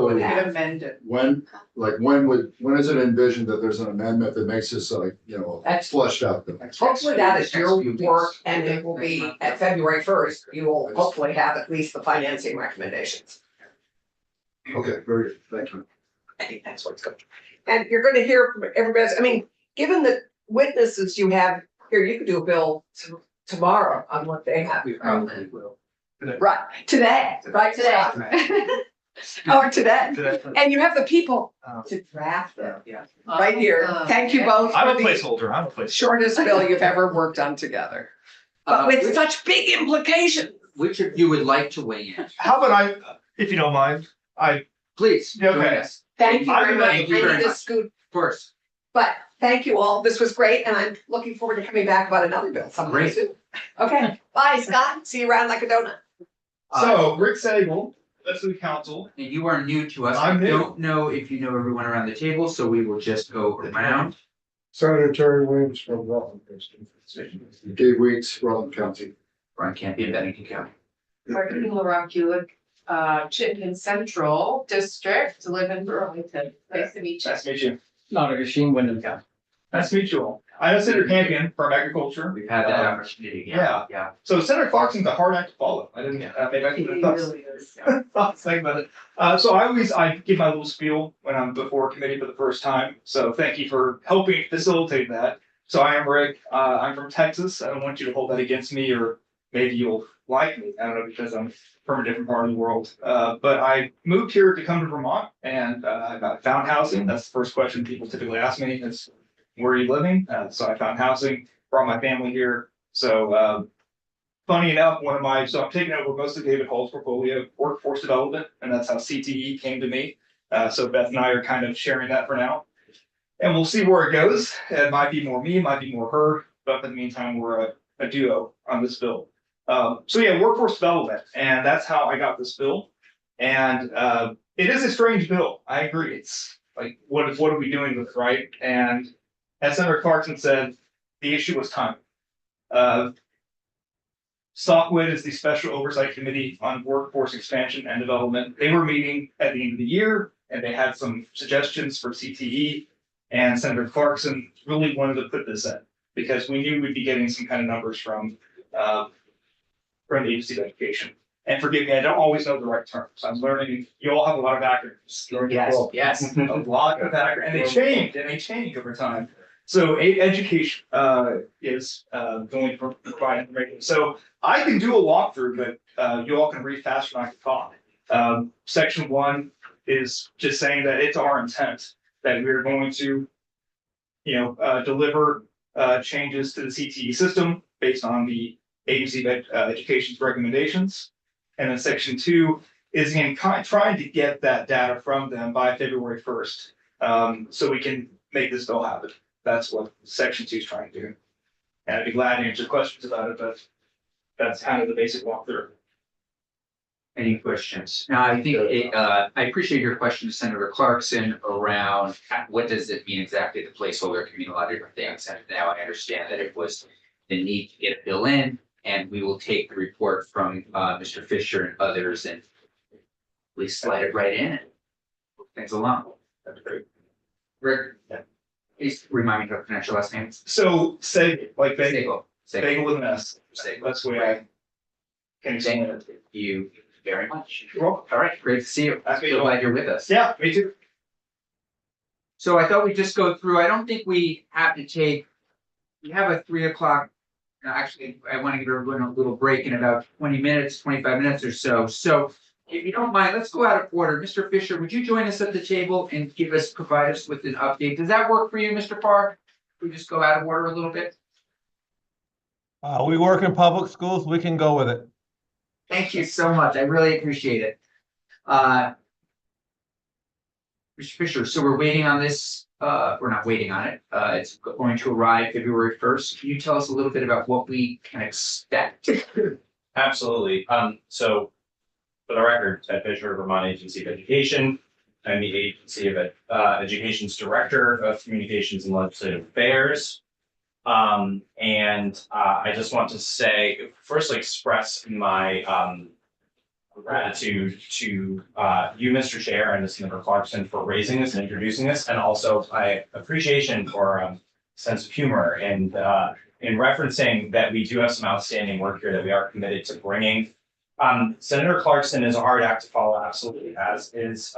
Amended. When is it envisioned that there's an amendment that makes this like, you know, That's- flushed out? Hopefully that is your Next few weeks. work, and it will be at February 1st, you will hopefully have at least the financing recommendations. Okay, very good, thank you. I think that's what's going. And you're gonna hear from everybody, I mean, given the witnesses you have here, you could do a bill tomorrow on what they have. We probably will. Right, today, right today. Or today. And you have the people to draft it Yeah. right here. Thank you both I'm a for the placeholder, I'm a placeholder. shortest bill you've ever worked on together. But with such big implications. Which of you would like to weigh in? How about I, if you don't mind, Please, join Okay. us. Thank you very much. I Thank you very need to much. scoot, Of course. but thank you all. This was great, and I'm looking forward to coming back about another bill sometime Great. soon. Okay, bye, Scott. See you around like a donut. So Rick Sable, Leslie Council. And you are new to us. I'm I new. don't know if you know everyone around the table, so we will just go around. Senator Terry Williams from Rutland. Dave Weeks, Rutland County. Ron Campy in Bennington County. Martin LaRock, Chittenden Central District, to live in Burlington. Nice to meet you. Nice to meet you. Sheen, Wyndham County. Nice to meet you all. I'm Senator Campion from Agriculture. We've had that opportunity. Yeah. So Senator Clarkson's a hard act to follow. I didn't, maybe I He should have really is. thought think about it. So I give my little spiel when I'm before a committee for the first time. So thank you for helping facilitate that. So I am Rick. I'm from Texas. I don't want you to hold that against me, or maybe you'll like me. I don't know, because I'm from a different part of the world. But I moved here to come to Vermont, and I found housing. That's the first question people typically ask me is, where are you living? So I found housing, brought my family here. So funny enough, so I'm taking over most of David Hall's portfolio, workforce development, and that's how CTE came to me. So Beth and I are kind of sharing that for now. And we'll see where it goes. It might be more me, it might be more her, but in the meantime, we're a duo on this bill. So yeah, workforce development, and that's how I got this bill. And it is a strange bill. I agree. It's like, what are we doing with it, right? And as Senator Clarkson said, the issue was time. SOCWID is the Special Oversight Committee on Workforce Expansion and Development. They were meeting at the end of the year, and they had some suggestions for CTE. And Senator Clarkson really wanted to put this in because we knew we'd be getting some kind of numbers from the Agency of Education. And forgive me, I don't always know the right terms. I'm learning. You all have a lot of acronyms. Yes. A lot of acronyms, and they change over time. So education is going to provide information. So I can do a walkthrough, but you all can read faster than I can talk. Section 1 is just saying that it's our intent that we're going to, deliver changes to the CTE system based on the Agency of Education's recommendations. And then Section 2 is trying to get that data from them by February 1st, so we can make this bill happen. That's what Section 2 is trying to do. And I'd be glad to answer questions about it, but that's kind of the basic walkthrough. Any questions? Now, I think I appreciate your question to Senator Clarkson around what does it mean exactly, the placeholder can mean a lot of different things. And now I understand that it was the need to get a bill in, and we will take the report from Mr. Fisher and others and we slide it right in and move things along. That's great. Rick, please remind me how to pronounce your last name. So say like bagel, Sego. bagel with an S. Sego. That's the way I can explain Thank it. you very much. You're welcome. All right, great to see you. Nice to meet you So all. glad you're with us. Yeah, me too. So I thought we'd just go through, I don't think we have to take, we have a 3 o'clock. Actually, I want to give everyone a little break in about 20 minutes, 25 minutes or so. So if you don't mind, let's go out of order. Mr. Fisher, would you join us at the table and provide us with an update? Does that work for you, Mr. Park? We just go out of order a little bit? We work in public schools, we can go with it. Thank you so much. I really appreciate it. Mr. Fisher, so we're waiting on this, we're not waiting on it. It's going to arrive February 1st. Can you tell us a little bit about what we can expect? Absolutely. So for the record, Ted Fisher, Vermont Agency of Education. I'm the Agency of Education's Director of Communications and Legislative Affairs. I just want to say, firstly, express my gratitude to you, Mr. Chair, and Ms. Member Clarkson for raising this and introducing this, and also my appreciation for sense of humor and in referencing that we do have some outstanding work here that we are committed to bringing. Senator Clarkson is a hard act to follow, absolutely, as is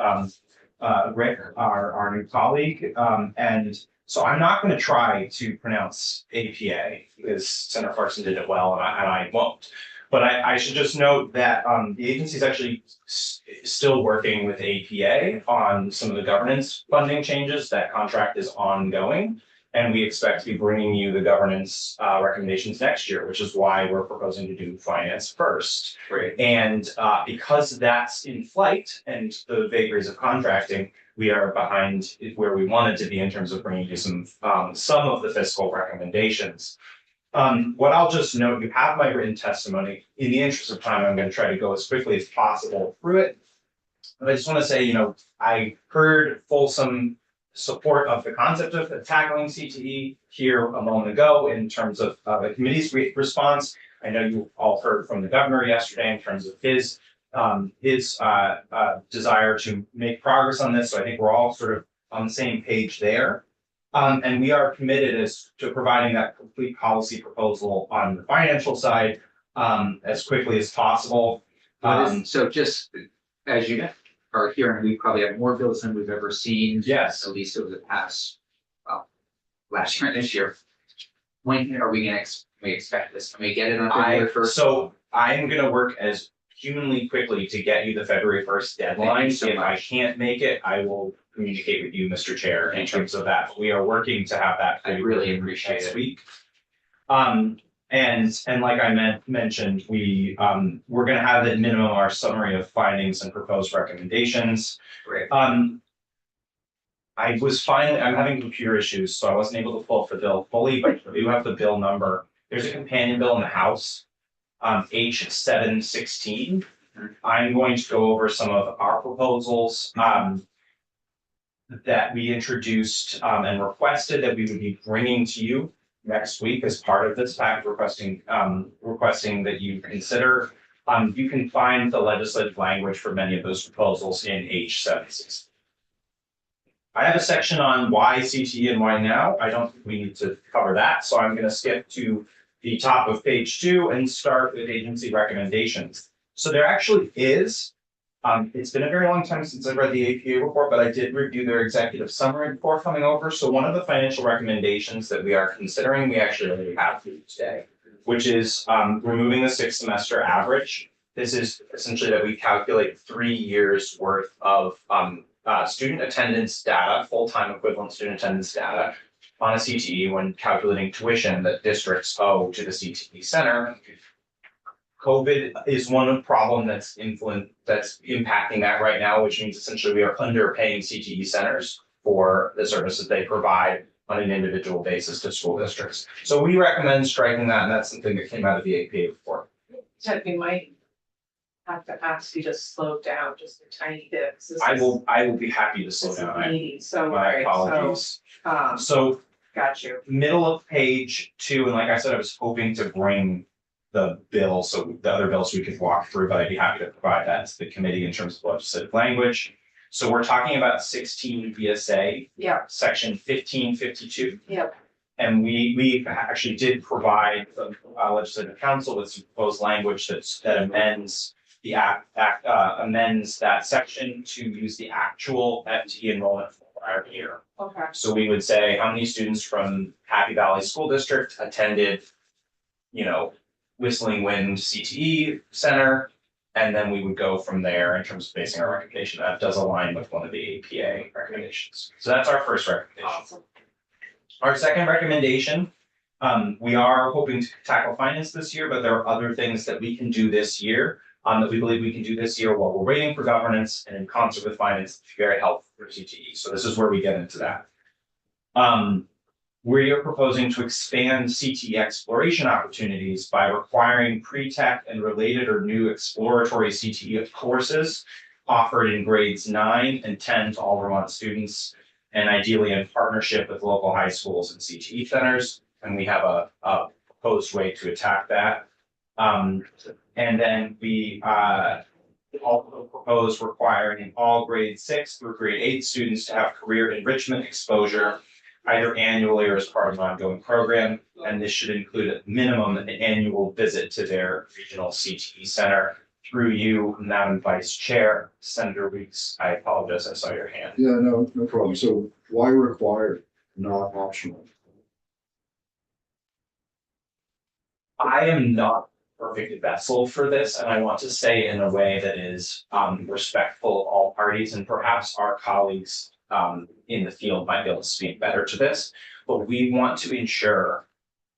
Rick, our new colleague, and so I'm not going to try to pronounce APA because Senator Clarkson did it well, and I won't. But I should just note that the agency is actually still working with APA on some of the governance funding changes. That contract is ongoing, and we expect to be bringing you the governance recommendations next year, which is why we're proposing to do finance first. Great. And because that's in flight and the vagaries of contracting, we are behind where we wanted to be in terms of bringing you some of the fiscal recommendations. What I'll just note, you have my written testimony. In the interest of time, I'm going to try to go as quickly as possible through it. But I just want to say, I heard fulsome support of the concept of tackling CTE here a moment ago in terms of the committee's response. I know you all heard from the governor yesterday in terms of his desire to make progress on this. So I think we're all sort of on the same page there. And we are committed to providing that complete policy proposal on the financial side as quickly as possible. So just as you are hearing, we probably have more bills than we've ever seen. Yes. At least over the past, last year and this year. When are we gonna we expect this? Can we get it on February 1st? So I am going to work as humanly quickly to get you the February 1st deadline. Thank you so If I much. can't make it, I will communicate with you, Mr. Chair, in terms of that. We are working to have that. I really appreciate next it. week. And like I mentioned, we're going to have at minimum our summary of findings and proposed recommendations. Great. I'm having computer issues, so I wasn't able to pull up the bill fully, but I do have the bill number. There's a companion bill in the House, H716. I'm going to go over some of our proposals that we introduced and requested that we would be bringing to you next week as part of this pact, requesting that you consider. You can find the legislative language for many of those proposals in H716. I have a section on why CTE and why now. I don't think we need to cover that, so I'm going to skip to the top of page 2 and start with agency recommendations. So there actually is, it's been a very long time since I've read the APA report, but I did review their executive summary before coming over. So one of the financial recommendations that we are considering, we actually already have for you today, which is removing the 6th semester average. This is essentially that we calculate 3 years worth of student attendance data, full-time equivalent student attendance data on a CTE when calculating tuition that districts owe to the CTE center. COVID is one problem that's impacting that right now, which means essentially we are underpaying CTE centers for the services they provide on an individual basis to school districts. So we recommend striking that, and that's something that came out of the APA report. Ted, we might have to ask you to slow down just a tiny bit. 'Cause this I is- will be happy to slow This is down. meaty, so, My right, apologies. so, So got you. middle of page 2, and like I said, I was hoping to bring the bill, so the other bills we could walk through, but I'd be happy to provide that to the committee in terms of legislative language. So we're talking about 16 VSA, Yeah, section 1552. yeah. And we actually did provide the legislative council with some proposed language that amends the amends that section to use the actual FTE enrollment for the prior year. Okay, So we would say how many students from Happy Valley School District attended, Whistling Wind CTE Center, and then we would go from there in terms of basing our recommendation. That does align with one of the APA recommendations. So that's our first recommendation. awesome. Our second recommendation We are hoping to tackle finance this year, but there are other things that we can do this year. That we believe we can do this year while we're waiting for governance and in concert with finance, very helpful for CTE. So this is where we get into that. We are proposing to expand CTE exploration opportunities by requiring pre-tech and related or new exploratory CTE courses offered in grades 9 and 10 to all Vermont students, and ideally in partnership with local high schools and CTE centers. And we have a proposed way to attack that. And then we also propose requiring all grade 6 through grade 8 students to have career enrichment exposure, either annually or as part of an ongoing program. And this should include at minimum an annual visit to their regional CTE center. Through you, Madam Vice Chair, Senator Weeks, I apologize, I saw your hand. Yeah, no problem. So why required, not optional? I am not a perfect vessel for this, and I want to say in a way that is respectful of all parties, and perhaps our colleagues in the field might be able to speak better to this. But we want to ensure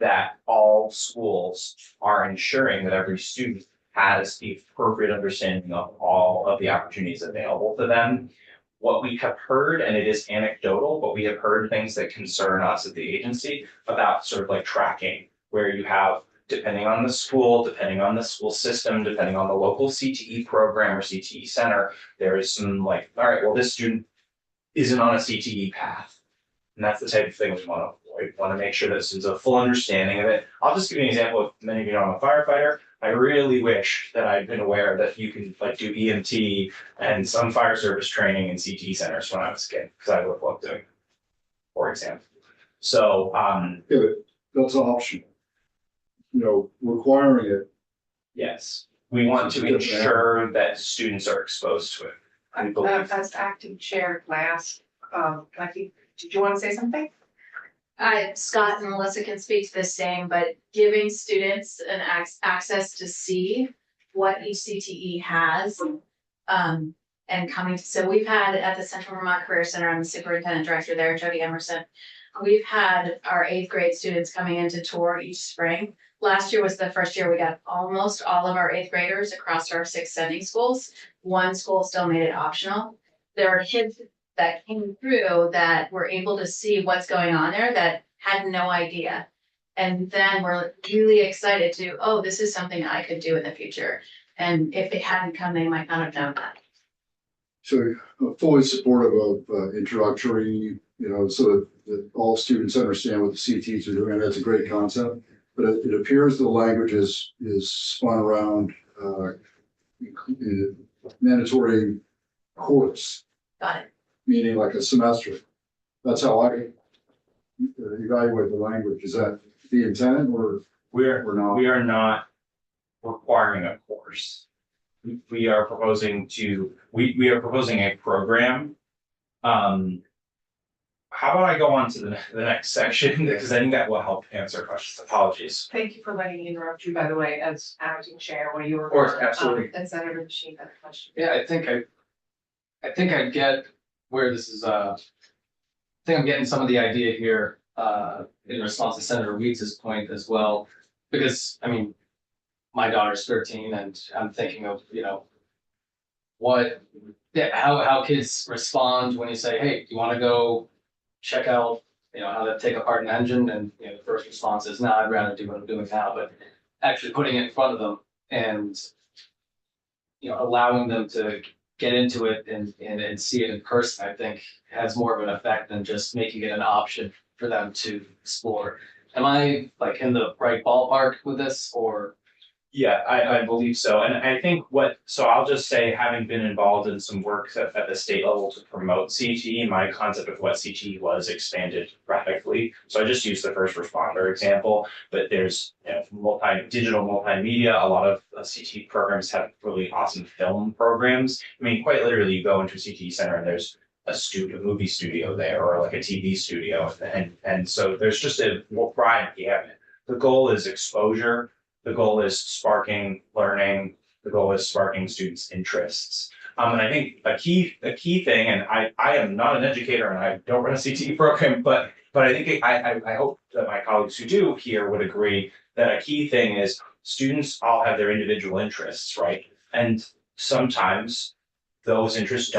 that all schools are ensuring that every student has the appropriate understanding of all of the opportunities available to them. What we have heard, and it is anecdotal, but we have heard things that concern us at the agency about sort of like tracking, where you have, depending on the school system, depending on the local CTE program or CTE center, there is some like, all right, well, this student isn't on a CTE path. And that's the type of thing we want to avoid. We want to make sure that students have a full understanding of it. I'll just give you an example. If many of you know I'm a firefighter, I really wish that I'd been aware that you can like do EMT and some fire service training in CTE centers when I was a kid, because I would have loved doing it, for example. So Yeah, but that's optional. You know, requiring it. yes, we want to ensure that students are exposed to it. I believe. As acting chair, can I ask, Becky, did you want to say something? Scott and Melissa can speak to the same, but giving students an access to see what each CTE has. And coming, so we've had at the Central Vermont Career Center, I'm the superintendent director there, Jody Emerson. We've had our 8th grade students coming in to tour each spring. Last year was the first year we got almost all of our 8th graders across our 6 sending schools. One school still made it optional. There are kids that came through that were able to see what's going on there that had no idea. And then we're really excited to, oh, this is something I could do in the future. And if it hadn't come, they might not have known that. So fully supportive of introductory, you know, so that all students understand what the CTs are doing. That's a great concept. But it appears the language is spun around mandatory course, Got it. meaning like a semester. That's how I evaluate the language. Is that the intent or We not? are not requiring a course. We are proposing a program. How about I go on to the next section, because I think that will help answer questions. Apologies. Thank you for letting me interrupt you, by the way, as acting chair when you were. Of course, absolutely. And Senator Machine had a question. Yeah, I think I get where this is, I think I'm getting some of the idea here, in response to Senator Weeds's point as well. Because, I mean, my daughter's 13 and I'm thinking of, you know, how kids respond when you say, hey, do you want to go check out, you know, how to take apart an engine? And, you know, the first response is, no, I'd rather do what I'm doing now, but actually putting it in front of them and, you know, allowing them to get into it and see it in person, I think has more of an effect than just making it an option for them to explore. Am I like in the right ballpark with this, or? Yeah, I believe so. And I think so I'll just say, having been involved in some work at the state level to promote CTE, my concept of what CTE was expanded radically. So I just used the first responder example, but there's, you know, digital multimedia. A lot of CTE programs have really awesome film programs. I mean, quite literally, you go into a CTE center and there's a movie studio there, or like a TV studio. And so there's just a wide gamut. The goal is exposure. The goal is sparking learning. The goal is sparking students' interests. And I think a key thing, and I am not an educator and I don't run a CTE program, but I think I hope that my colleagues who do here would agree that a key thing is students all have their individual interests, right? And sometimes those interests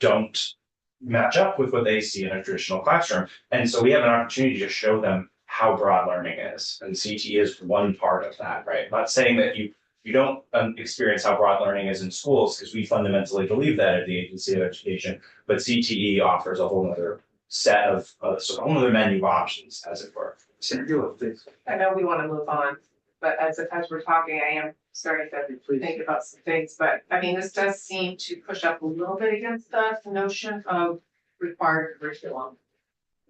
don't match up with what they see in a traditional classroom. And so we have an opportunity to show them how broad learning is, and CTE is one part of that, right? I'm not saying that you don't experience how broad learning is in schools, because we fundamentally believe that at the Agency of Education, but CTE offers a whole other set of, sort of a whole other menu of options, as it were. Senator, please. I know we want to move on, but as we're talking, I am starting to think about some things, but I mean, this does seem to push up a little bit against the notion of required curriculum.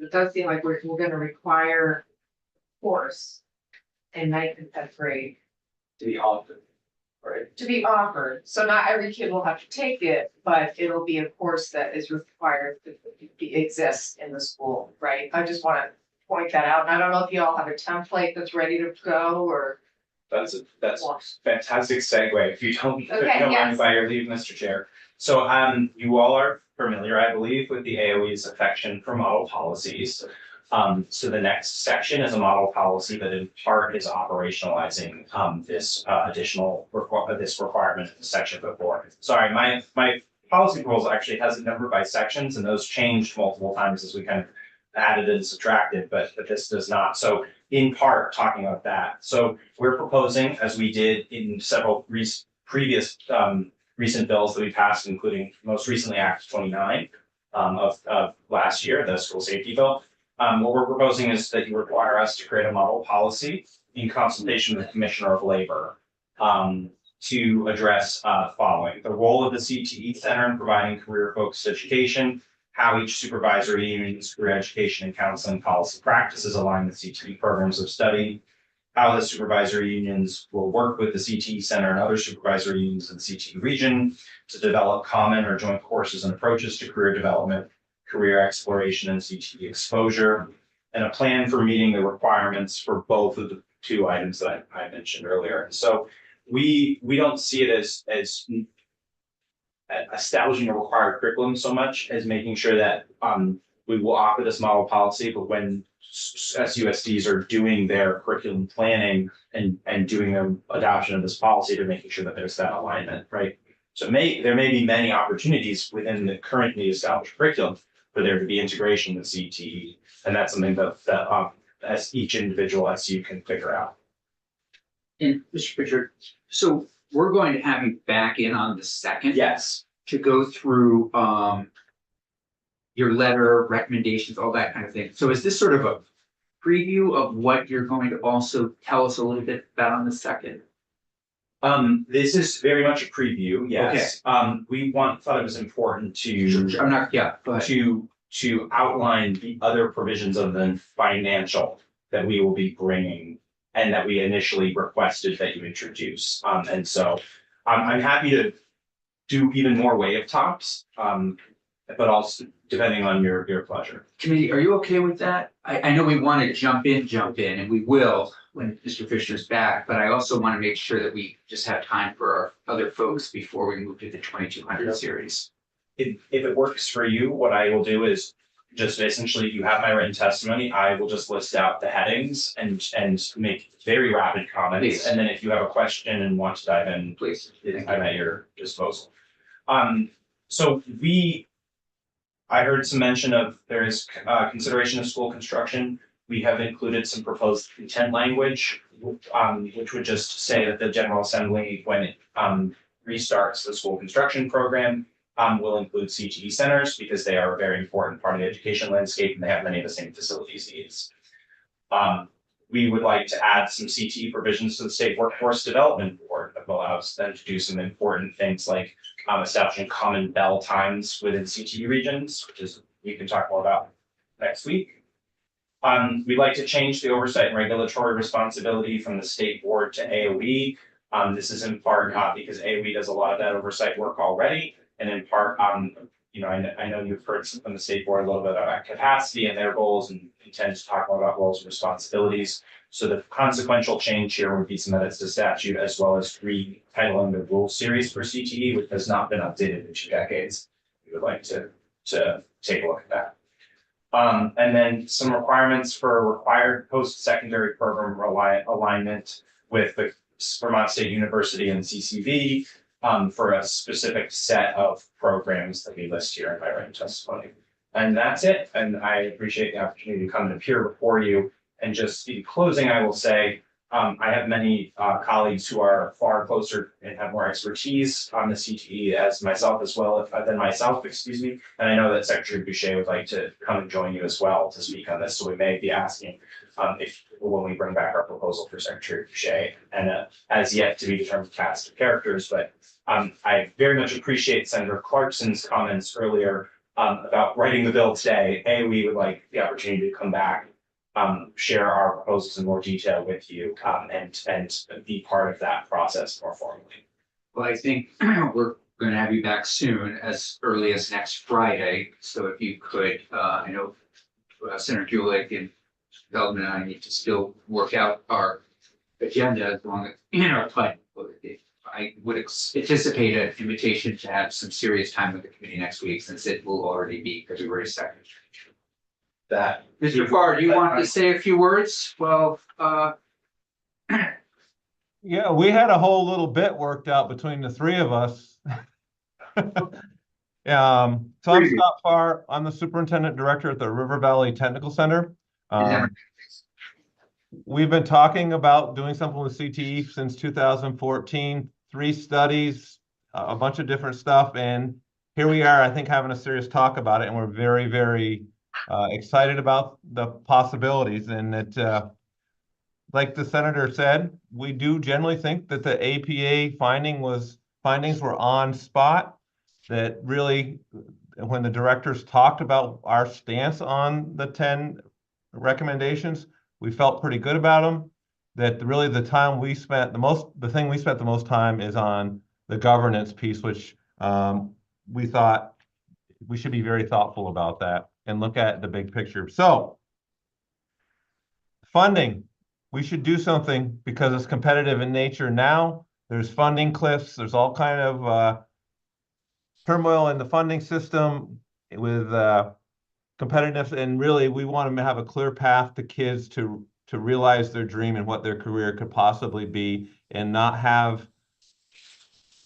It does seem like we're gonna require course in ninth and tenth grade To be offered, right? to be offered. So not every kid will have to take it, but it'll be a course that is required to exist in the school, right? I just want to point that out. And I don't know if you all have a template that's ready to go or. That's fantastic segue. If you don't, if you Okay, don't mind yes. by your leave, Mr. Chair. So you all are familiar, I believe, with the AOE's affection for model policies. So the next section is a model policy that in part is operationalizing this this requirement in the section before. Sorry, my policy proposal actually has it numbered by sections, and those changed multiple times as we kind of added and subtracted, but this does not. So in part talking about that. So we're proposing, as we did in several previous recent bills that we passed, including most recently Act 29 of last year, the school safety bill. What we're proposing is that you require us to create a model policy in consultation with the Commissioner of Labor to address following: the role of the CTE Center in providing career-focused education, how each supervisory union's career education and counseling policy practices align with CTE programs of study, how the supervisory unions will work with the CTE Center and other supervisory unions in the CTE region to develop common or joint courses and approaches to career development, career exploration, and CTE exposure, and a plan for meeting the requirements for both of the two items that I mentioned earlier. And so we don't see it as establishing a required curriculum so much as making sure that we will offer this model policy, but when SUSDs are doing their curriculum planning and doing their adoption of this policy, to making sure that there's that alignment, right? So there may be many opportunities within the currently established curriculum for there to be integration with CTE, and that's something that as each individual SU can figure out. And Mr. Pritchard, so we're going to have you back in on the second. Yes. To go through your letter, recommendations, all that kind of thing. So is this sort of a preview of what you're going to also tell us a little bit about on the second? This is very much a preview, yes. We thought it was important to I'm not, yeah, go ahead. to outline the other provisions of the financial that we will be bringing and that we initially requested that you introduce. And so I'm happy to do even more wave tops, but also depending on your pleasure. Committee, are you okay with that? I know we want to jump in, and we will when Mr. Fisher's back, but I also want to make sure that we just have time for our other folks before we move to the 2200 series. If it works for you, what I will do is just essentially, you have my written testimony, I will just list out the headings and make very rapid comments. Please. And then if you have a question and want to dive in, Please. I'm at your disposal. So I heard some mention of there is consideration of school construction. We have included some proposed intent language, which would just say that the General Assembly, when it restarts the school construction program, will include CTE centers because they are a very important part of the education landscape and they have many of the same facilities needs. We would like to add some CTE provisions to the State Workforce Development Board that allows them to do some important things like establishing common bell times within CTE regions, which is we can talk more about next week. We'd like to change the oversight and regulatory responsibility from the state board to AOE. This is in part not because AOE does a lot of that oversight work already, and in part you know, I know you've heard from the state board a little bit about capacity and their goals and intend to talk more about roles and responsibilities. So the consequential change here would be some edits to statute as well as retitling the rule series for CTE, which has not been updated in 2 decades. We would like to take a look at that. And then some requirements for required post-secondary program alignment with the Vermont State University and CCV for a specific set of programs that we list here in my written testimony. And that's it. And I appreciate the opportunity to come and appear before you. And just in closing, I will say, I have many colleagues who are far closer and have more expertise on the CTE as myself than myself, excuse me. And I know that Secretary Boucher would like to come and join you as well to speak on this. So we may be asking when we bring back our proposal for Secretary Boucher, and as yet to be determined cast of characters. But I very much appreciate Senator Clarkson's comments earlier about writing the bill today. We would like the opportunity to come back, share our proposals in more detail with you, and be part of that process more formally. Well, I think we're going to have you back soon, as early as next Friday. So if you could, I know Senator Julich and Feldman and I need to still work out our agenda as long as, but I would anticipate an invitation to have some serious time with the committee next week, since it will already be February 2nd. That Mr. Farr, do you want to say a few words? Well, Yeah, we had a whole little bit worked out between the 3 of us. So I'm Scott Farr. I'm the superintendent director at the River Valley Technical Center. We've been talking about doing something with CTE since 2014, 3 studies, a bunch of different stuff. And here we are, I think, having a serious talk about it. And we're very, very excited about the possibilities. And it, like the senator said, we do generally think that the APA findings were on spot. That really, when the directors talked about our stance on the 10 recommendations, we felt pretty good about them. That really the thing we spent the most time is on the governance piece, which we thought we should be very thoughtful about that and look at the big picture. So, funding, we should do something because it's competitive in nature now. There's funding cliffs. There's all kind of turmoil in the funding system with competitiveness, and really we want to have a clear path to kids to realize their dream and what their career could possibly be, and not have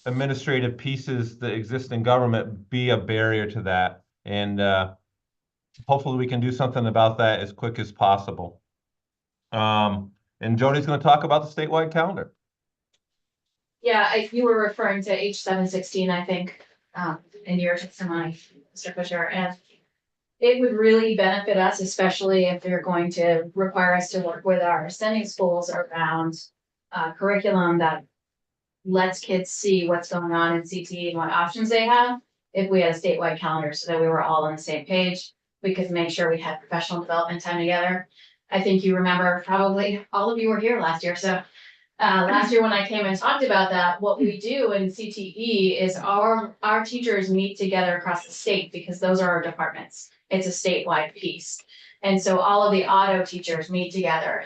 administrative pieces that exist in government be a barrier to that. And hopefully we can do something about that as quick as possible. And Jody's going to talk about the statewide calendar. Yeah, you were referring to H716, I think, in your testimony, Mr. Fisher, and it would really benefit us, especially if they're going to require us to work with our sending schools around curriculum that lets kids see what's going on in CTE and what options they have. If we had a statewide calendar so that we were all on the same page, we could make sure we had professional development time together. I think you remember, probably all of you were here last year, so last year when I came and talked about that, what we do in CTE is our teachers meet together across the state, because those are our departments. It's a statewide piece. And so all of the auto teachers meet together.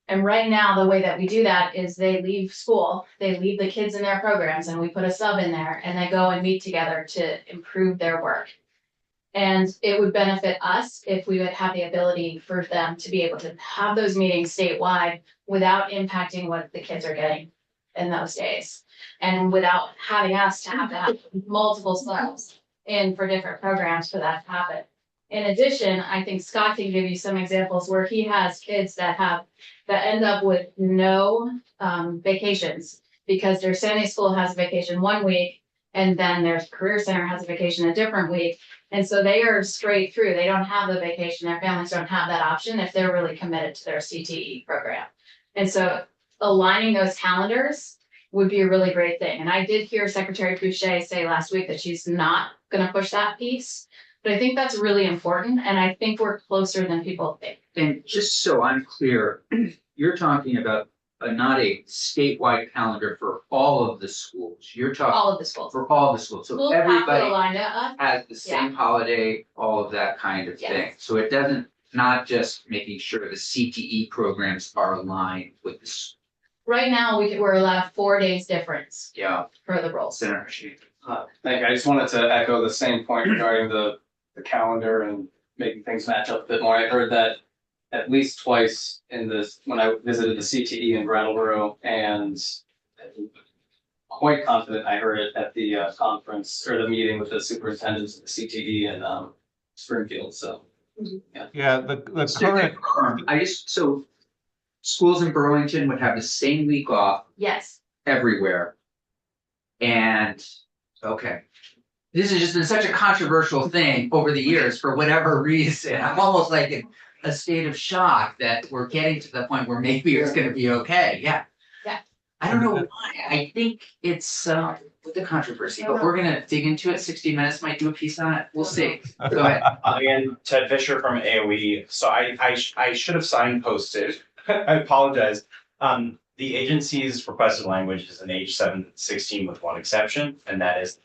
And right now, the way that we do that is they leave school, they leave the kids in their programs, and we put a sub in there, and they go and meet together to improve their work. And it would benefit us if we would have the ability for them to be able to have those meetings statewide without impacting what the kids are getting in those days. And without having us to have multiple subs in for different programs for that to happen. In addition, I think Scott can give you some examples where he has kids that end up with no vacations, because their Sunday school has a vacation one week, and then their career center has a vacation a different week. And so they are straight through. They don't have the vacation. Their families don't have that option if they're really committed to their CTE program. And so aligning those calendars would be a really great thing. And I did hear Secretary Boucher say last week that she's not going to push that piece. But I think that's really important. And I think we're closer than people think. and just so I'm clear, you're talking about not a statewide calendar for all of the schools. You're talking All of the schools. for all the schools. So Schools have to everybody align to us. has the same holiday, all of that kind of thing. Yes. So it doesn't, not just making sure the CTE programs are aligned with this, Right now, we're allowed 4 days difference yeah, for the roles. Senator Sheet. Thank you. I just wanted to echo the same point regarding the calendar and making things match up a bit more. I heard that at least twice in this, when I visited the CTE in Brattleboro, and quite confident I heard it at the conference or the meeting with the superintendents of the CTE in Springfield, so. Yeah, the current, I just, so schools in Burlington would have the same week off Yes, everywhere. And, okay. This has just been such a controversial thing over the years for whatever reason. I'm almost like in a state of shock that we're getting to the point where maybe it's gonna be okay, yeah. Yeah. I don't know why, I think it's with the controversy, but we're gonna dig into it. 60 Minutes might do a piece on it, we'll see. Go ahead. Again, Ted Fisher from AOE. So I should have signposted. I apologize. The agency's requested language is an age 7-16 with one exception, and that is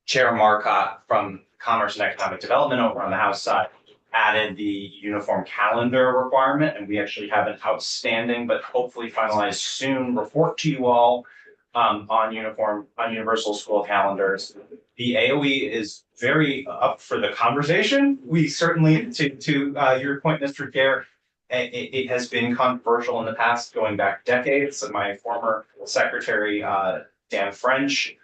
Chair Marcotte from Commerce and Economic Development over on the House side added the uniform calendar requirement, and we actually have an outstanding but hopefully finalized soon report to you all on universal school calendars. The AOE is very up for the conversation. We certainly, to your point, Mr. Chair, it has been controversial in the past, going back decades. My former secretary, Dan French,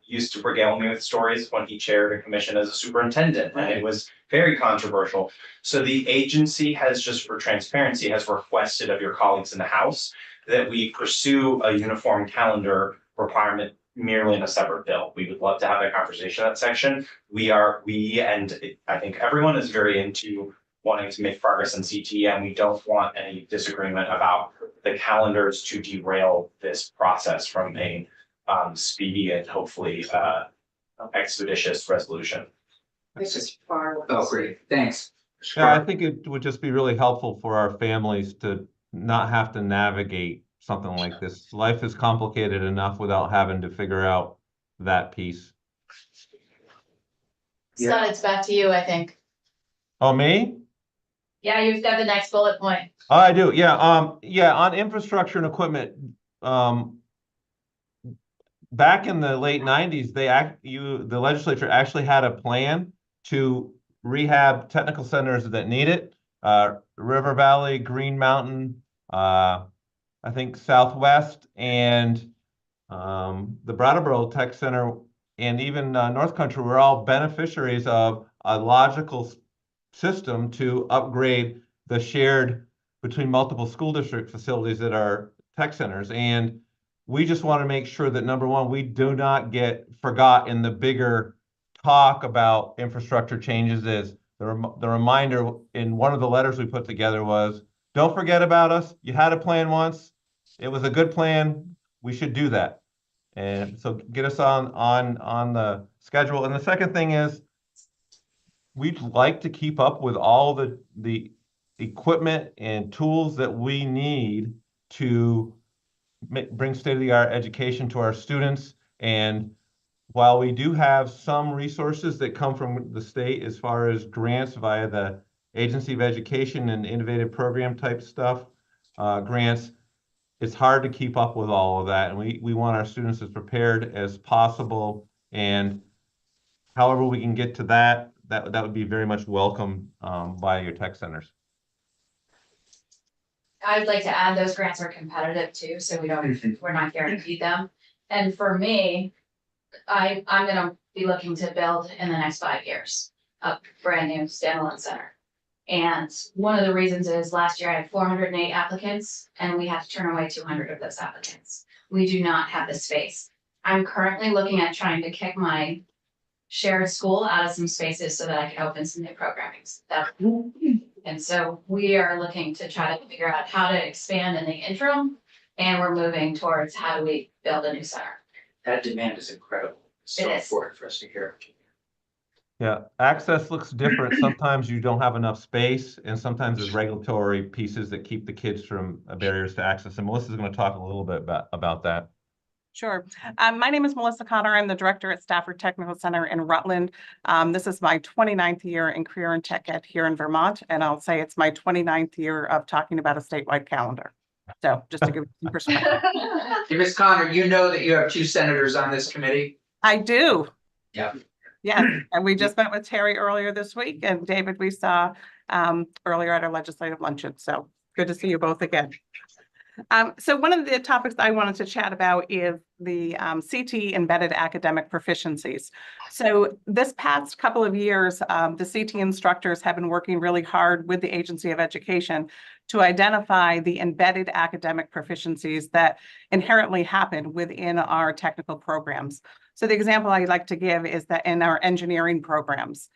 used to regale me with stories when he chaired a commission as a superintendent, and it was very controversial. So the agency has, just for transparency, has requested of your colleagues in the House that we pursue a uniform calendar requirement merely in a separate bill. We would love to have that conversation, that section. We and I think everyone is very into wanting to make progress in CTE, and we don't want any disagreement about the calendars to derail this process from a speedy and hopefully expeditious resolution. This is far. Oh, great, thanks. yeah, I think it would just be really helpful for our families to not have to navigate something like this. Life is complicated enough without having to figure out that piece. Scott, it's back to you, I think. Oh, me? Yeah, you've got the next bullet point. Oh, I do, yeah, yeah, on infrastructure and equipment, back in the late 90s, the legislature actually had a plan to rehab technical centers that need it. River Valley, Green Mountain, I think Southwest, and the Brattleboro Tech Center, and even North Country were all beneficiaries of a logical system to upgrade the shared between multiple school district facilities that are tech centers. And we just want to make sure that, number one, we do not get forgot in the bigger talk about infrastructure changes. Is the reminder in one of the letters we put together was, don't forget about us. You had a plan once. It was a good plan. We should do that. And so get us on the schedule. And the second thing is, we'd like to keep up with all the equipment and tools that we need to bring state-of-the-art education to our students. And while we do have some resources that come from the state as far as grants via the Agency of Education and innovative program type stuff, grants, it's hard to keep up with all of that. And we want our students as prepared as possible. And however we can get to that would be very much welcome by your tech centers. I'd like to add those grants are competitive too, so we're not guaranteed them. And for me, I'm gonna be looking to build in the next 5 years, a brand new standalone center. And one of the reasons is last year I had 408 applicants and we had to turn away 200 of those applicants. We do not have the space. I'm currently looking at trying to kick my shared school out of some spaces so that I can open some new programming. And so we are looking to try to figure out how to expand in the interim, and we're moving towards how do we build a new center. That demand is incredible. So It is. important for us to hear. Yeah, access looks different. Sometimes you don't have enough space, and sometimes there's regulatory pieces that keep the kids from barriers to access. And Melissa's going to talk a little bit about that. Sure. My name is Melissa Connor. I'm the director at Stafford Technical Center in Rutland. This is my 29th year in Career and Tech Ed here in Vermont, and I'll say it's my 29th year of talking about a statewide calendar. So just to give you some perspective. Hey, Ms. Connor, you know that you have 2 senators on this committee? I do. Yeah. Yes, and we just met with Terry earlier this week, and David we saw earlier at our legislative luncheon. So good to see you both again. So one of the topics I wanted to chat about is the CT embedded academic proficiencies. So this past couple of years, the CT instructors have been working really hard with the Agency of Education to identify the embedded academic proficiencies that inherently happen within our technical programs. So the example I'd like to give is that in our engineering programs,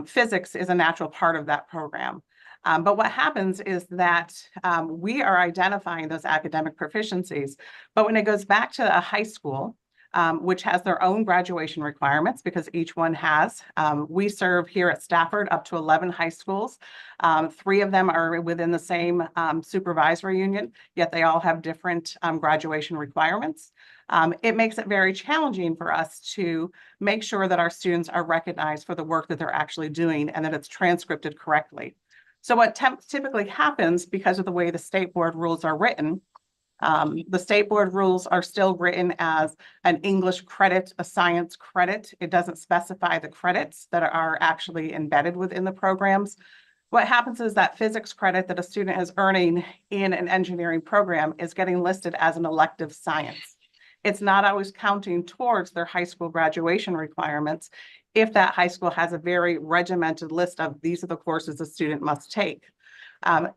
physics is a natural part of that program. But what happens is that we are identifying those academic proficiencies. But when it goes back to a high school, which has their own graduation requirements because each one has, we serve here at Stafford up to 11 high schools. 3 of them are within the same supervisory union, yet they all have different graduation requirements. It makes it very challenging for us to make sure that our students are recognized for the work that they're actually doing and that it's transcribed correctly. So what typically happens because of the way the state board rules are written, the state board rules are still written as an English credit, a science credit. It doesn't specify the credits that are actually embedded within the programs. What happens is that physics credit that a student is earning in an engineering program is getting listed as an elective science. It's not always counting towards their high school graduation requirements if that high school has a very regimented list of these are the courses a student must take.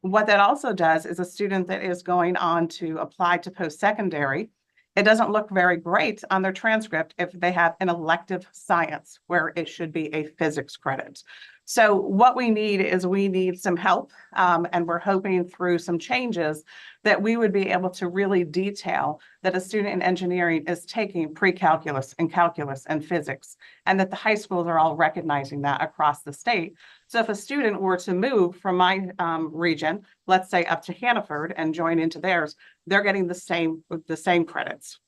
What that also does is a student that is going on to apply to post-secondary, it doesn't look very great on their transcript if they have an elective science where it should be a physics credit. So what we need some help, and we're hoping through some changes that we would be able to really detail that a student in engineering is taking pre-calculus and calculus and physics, and that the high schools are all recognizing that across the state. So if a student were to move from my region, let's say up to Hannaford and join into theirs, they're getting the same credits.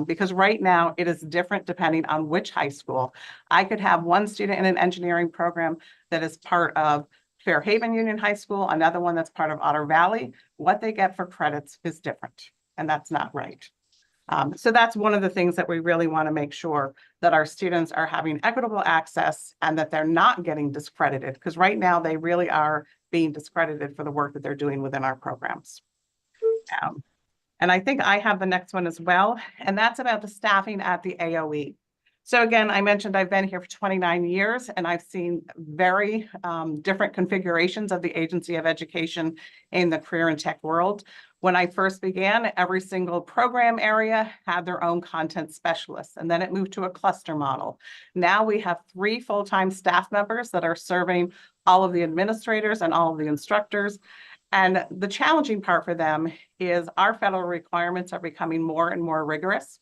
Because right now it is different depending on which high school. I could have one student in an engineering program that is part of Fairhaven Union High School, another one that's part of Otter Valley. What they get for credits is different, and that's not right. So that's one of the things that we really want to make sure that our students are having equitable access and that they're not getting discredited, because right now they really are being discredited for the work that they're doing within our programs. And I think I have the next one as well, and that's about the staffing at the AOE. So again, I mentioned I've been here for 29 years and I've seen very different configurations of the Agency of Education in the career and tech world. When I first began, every single program area had their own content specialists, and then it moved to a cluster model. Now we have 3 full-time staff members that are serving all of the administrators and all of the instructors. And the challenging part for them is our federal requirements are becoming more and more rigorous.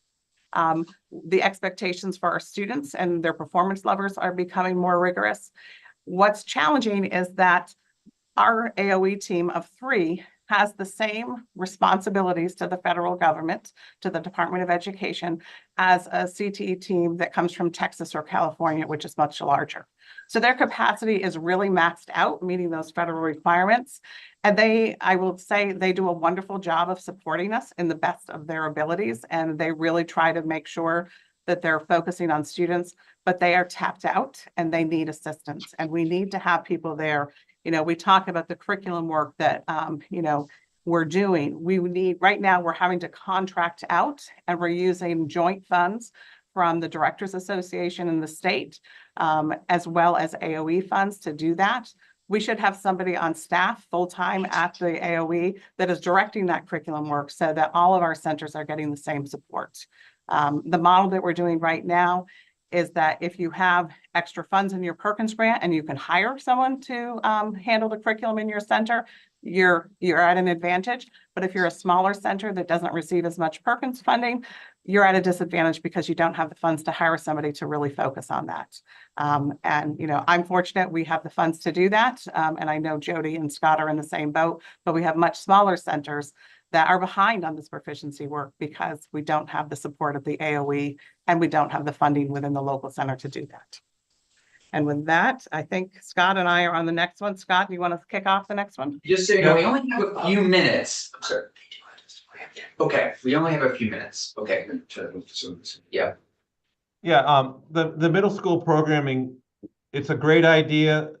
The expectations for our students and their performance levels are becoming more rigorous. What's challenging is that our AOE team of 3 has the same responsibilities to the federal government, to the Department of Education, as a CTE team that comes from Texas or California, which is much larger. So their capacity is really maxed out, meeting those federal requirements. And I will say, they do a wonderful job of supporting us in the best of their abilities. And they really try to make sure that they're focusing on students, but they are tapped out and they need assistance. And we need to have people there. You know, we talk about the curriculum work that, we're doing. Right now, we're having to contract out and we're using joint funds from the Directors Association in the state, as well as AOE funds to do that. We should have somebody on staff full-time at the AOE that is directing that curriculum work so that all of our centers are getting the same support. The model that we're doing right now is that if you have extra funds in your Perkins grant and you can hire someone to handle the curriculum in your center, you're at an advantage. But if you're a smaller center that doesn't receive as much Perkins funding, you're at a disadvantage because you don't have the funds to hire somebody to really focus on that. And, you know, I'm fortunate we have the funds to do that. And I know Jody and Scott are in the same boat, but we have much smaller centers that are behind on this proficiency work because we don't have the support of the AOE and we don't have the funding within the local center to do that. And with that, I think Scott and I are on the next one. Scott, do you want to kick off the next one? Just so you know, we only have a few minutes. I'm sorry. Okay, we only have a few minutes. Okay. Yeah. Yeah, the middle school programming, it's a great idea.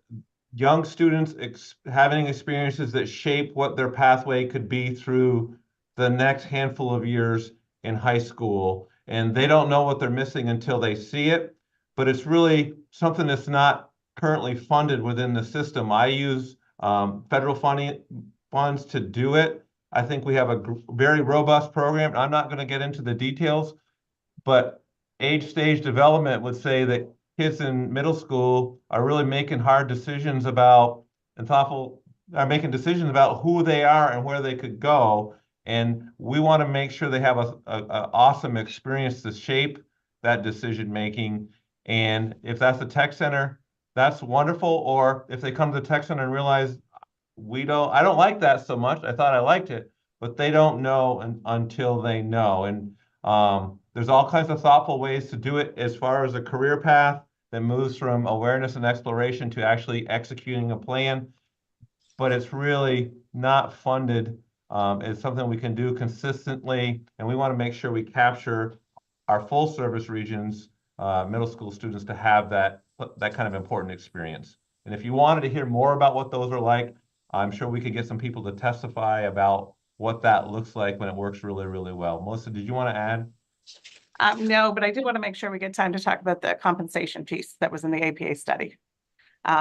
Young students having experiences that shape what their pathway could be through the next handful of years in high school. And they don't know what they're missing until they see it. But it's really something that's not currently funded within the system. I use federal funds to do it. I think we have a very robust program. I'm not going to get into the details, but age stage development would say that kids in middle school are really making hard decisions about making decisions about who they are and where they could go. And we want to make sure they have a awesome experience to shape that decision making. And if that's the tech center, that's wonderful. Or if they come to the tech center and realize I don't like that so much. I thought I liked it, but they don't know until they know. And there's all kinds of thoughtful ways to do it as far as a career path that moves from awareness and exploration to actually executing a plan. But it's really not funded. It's something we can do consistently, and we want to make sure we capture our full service regions, middle school students, to have that kind of important experience. And if you wanted to hear more about what those are like, I'm sure we could get some people to testify about what that looks like when it works really, really well. Melissa, did you want to add? No, but I did want to make sure we get time to talk about the compensation piece that was in the APA study. So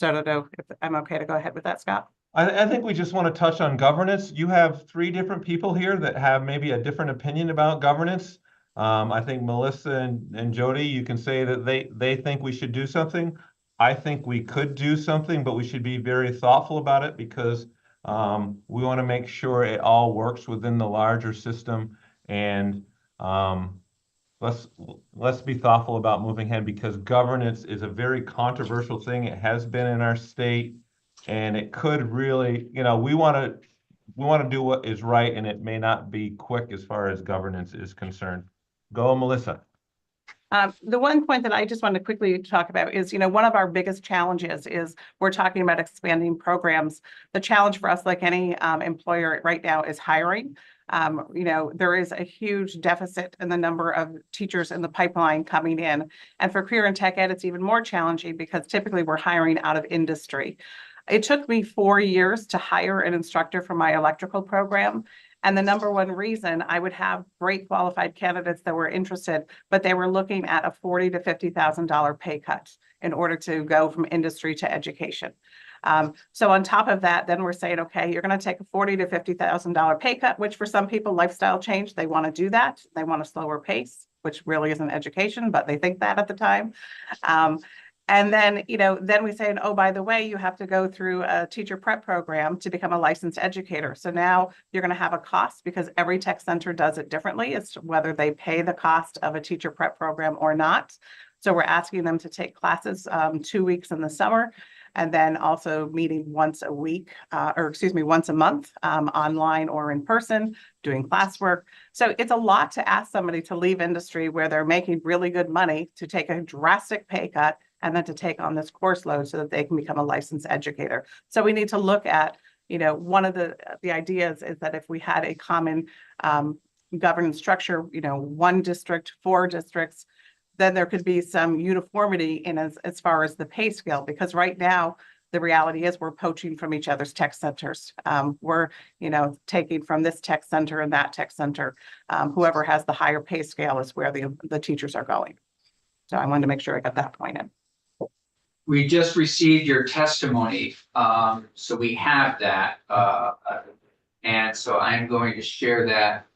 I don't know if I'm okay to go ahead with that, Scott. I think we just want to touch on governance. You have 3 different people here that have maybe a different opinion about governance. I think Melissa and Jody, you can say that they think we should do something. I think we could do something, but we should be very thoughtful about it because we want to make sure it all works within the larger system. And let's be thoughtful about moving ahead because governance is a very controversial thing. It has been in our state, and it could really, you know, we want to do what is right, and it may not be quick as far as governance is concerned. Go, Melissa. The one point that I just want to quickly talk about is, you know, one of our biggest challenges is we're talking about expanding programs. The challenge for us, like any employer right now, is hiring. You know, there is a huge deficit in the number of teachers in the pipeline coming in. And for career and tech ed, it's even more challenging because typically we're hiring out of industry. It took me 4 years to hire an instructor for my electrical program. And the number one reason I would have great qualified candidates that were interested, but they were looking at a $40,000 to $50,000 pay cut in order to go from industry to education. So on top of that, then we're saying, okay, you're going to take a $40,000 to $50,000 pay cut, which for some people, lifestyle change, they want to do that. They want a slower pace, which really isn't education, but they think that at the time. And then, you know, then we say, oh, by the way, you have to go through a teacher prep program to become a licensed educator. So now you're going to have a cost because every tech center does it differently. It's whether they pay the cost of a teacher prep program or not. So we're asking them to take classes 2 weeks in the summer and then also meeting once a week, once a month, online or in person, doing classwork. So it's a lot to ask somebody to leave industry where they're making really good money to take a drastic pay cut and then to take on this course load so that they can become a licensed educator. So we need to look at, you know, one of the ideas is that if we had a common governance structure, you know, 1 district, 4 districts, then there could be some uniformity in as far as the pay scale, because right now, the reality is we're poaching from each other's tech centers. We're, you know, taking from this tech center and that tech center. Whoever has the higher pay scale is where the teachers are going. So I wanted to make sure I got that point in. We just received your testimony, so we have that. And so I'm going to share that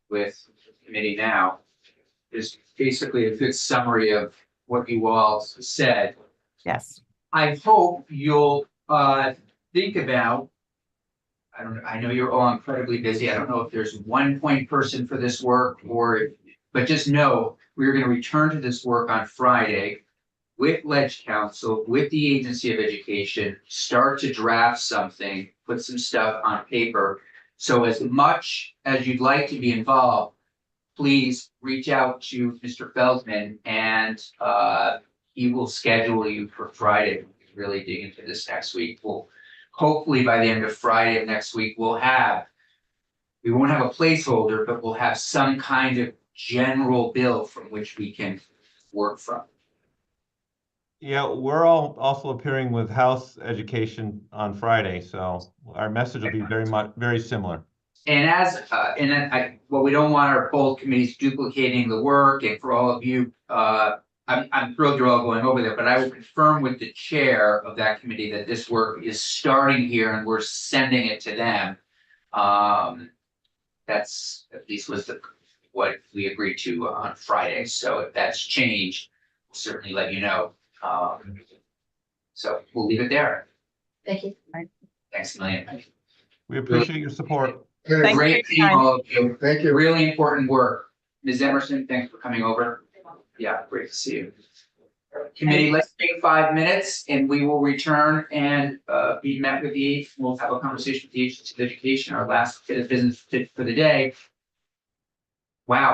with the committee now. It's basically a good summary of what you all said. Yes. I hope you'll think about I know you're all incredibly busy. I don't know if there's one point person for this work but just know we're gonna return to this work on Friday with Ledge Council, with the Agency of Education, start to draft something, put some stuff on paper. So as much as you'd like to be involved, please reach out to Mr. Feldman and he will schedule you for Friday. Really dig into this next week. We'll hopefully by the end of Friday of next week, we won't have a placeholder, but we'll have some kind of general bill from which we can work from. Yeah, we're all also appearing with House Education on Friday, so our message will be very similar. And what we don't want are both committees duplicating the work, and for all of you, I'm thrilled you're all going over there, but I will confirm with the chair of that committee that this work is starting here and we're sending it to them. That's at least was what we agreed to on Friday, so if that's changed, we'll certainly let you know. So we'll leave it there. Thank you. Thanks a million. We appreciate your support. Hey, Thank Great you. seeing all of you. Thank you. Really important work. Ms. Emerson, thanks for coming over. Yeah, great to see you. Committee, let's take 5 minutes and we will return and be met with we'll have a conversation with the Agency of Education, our last bit of business for the day. Wow.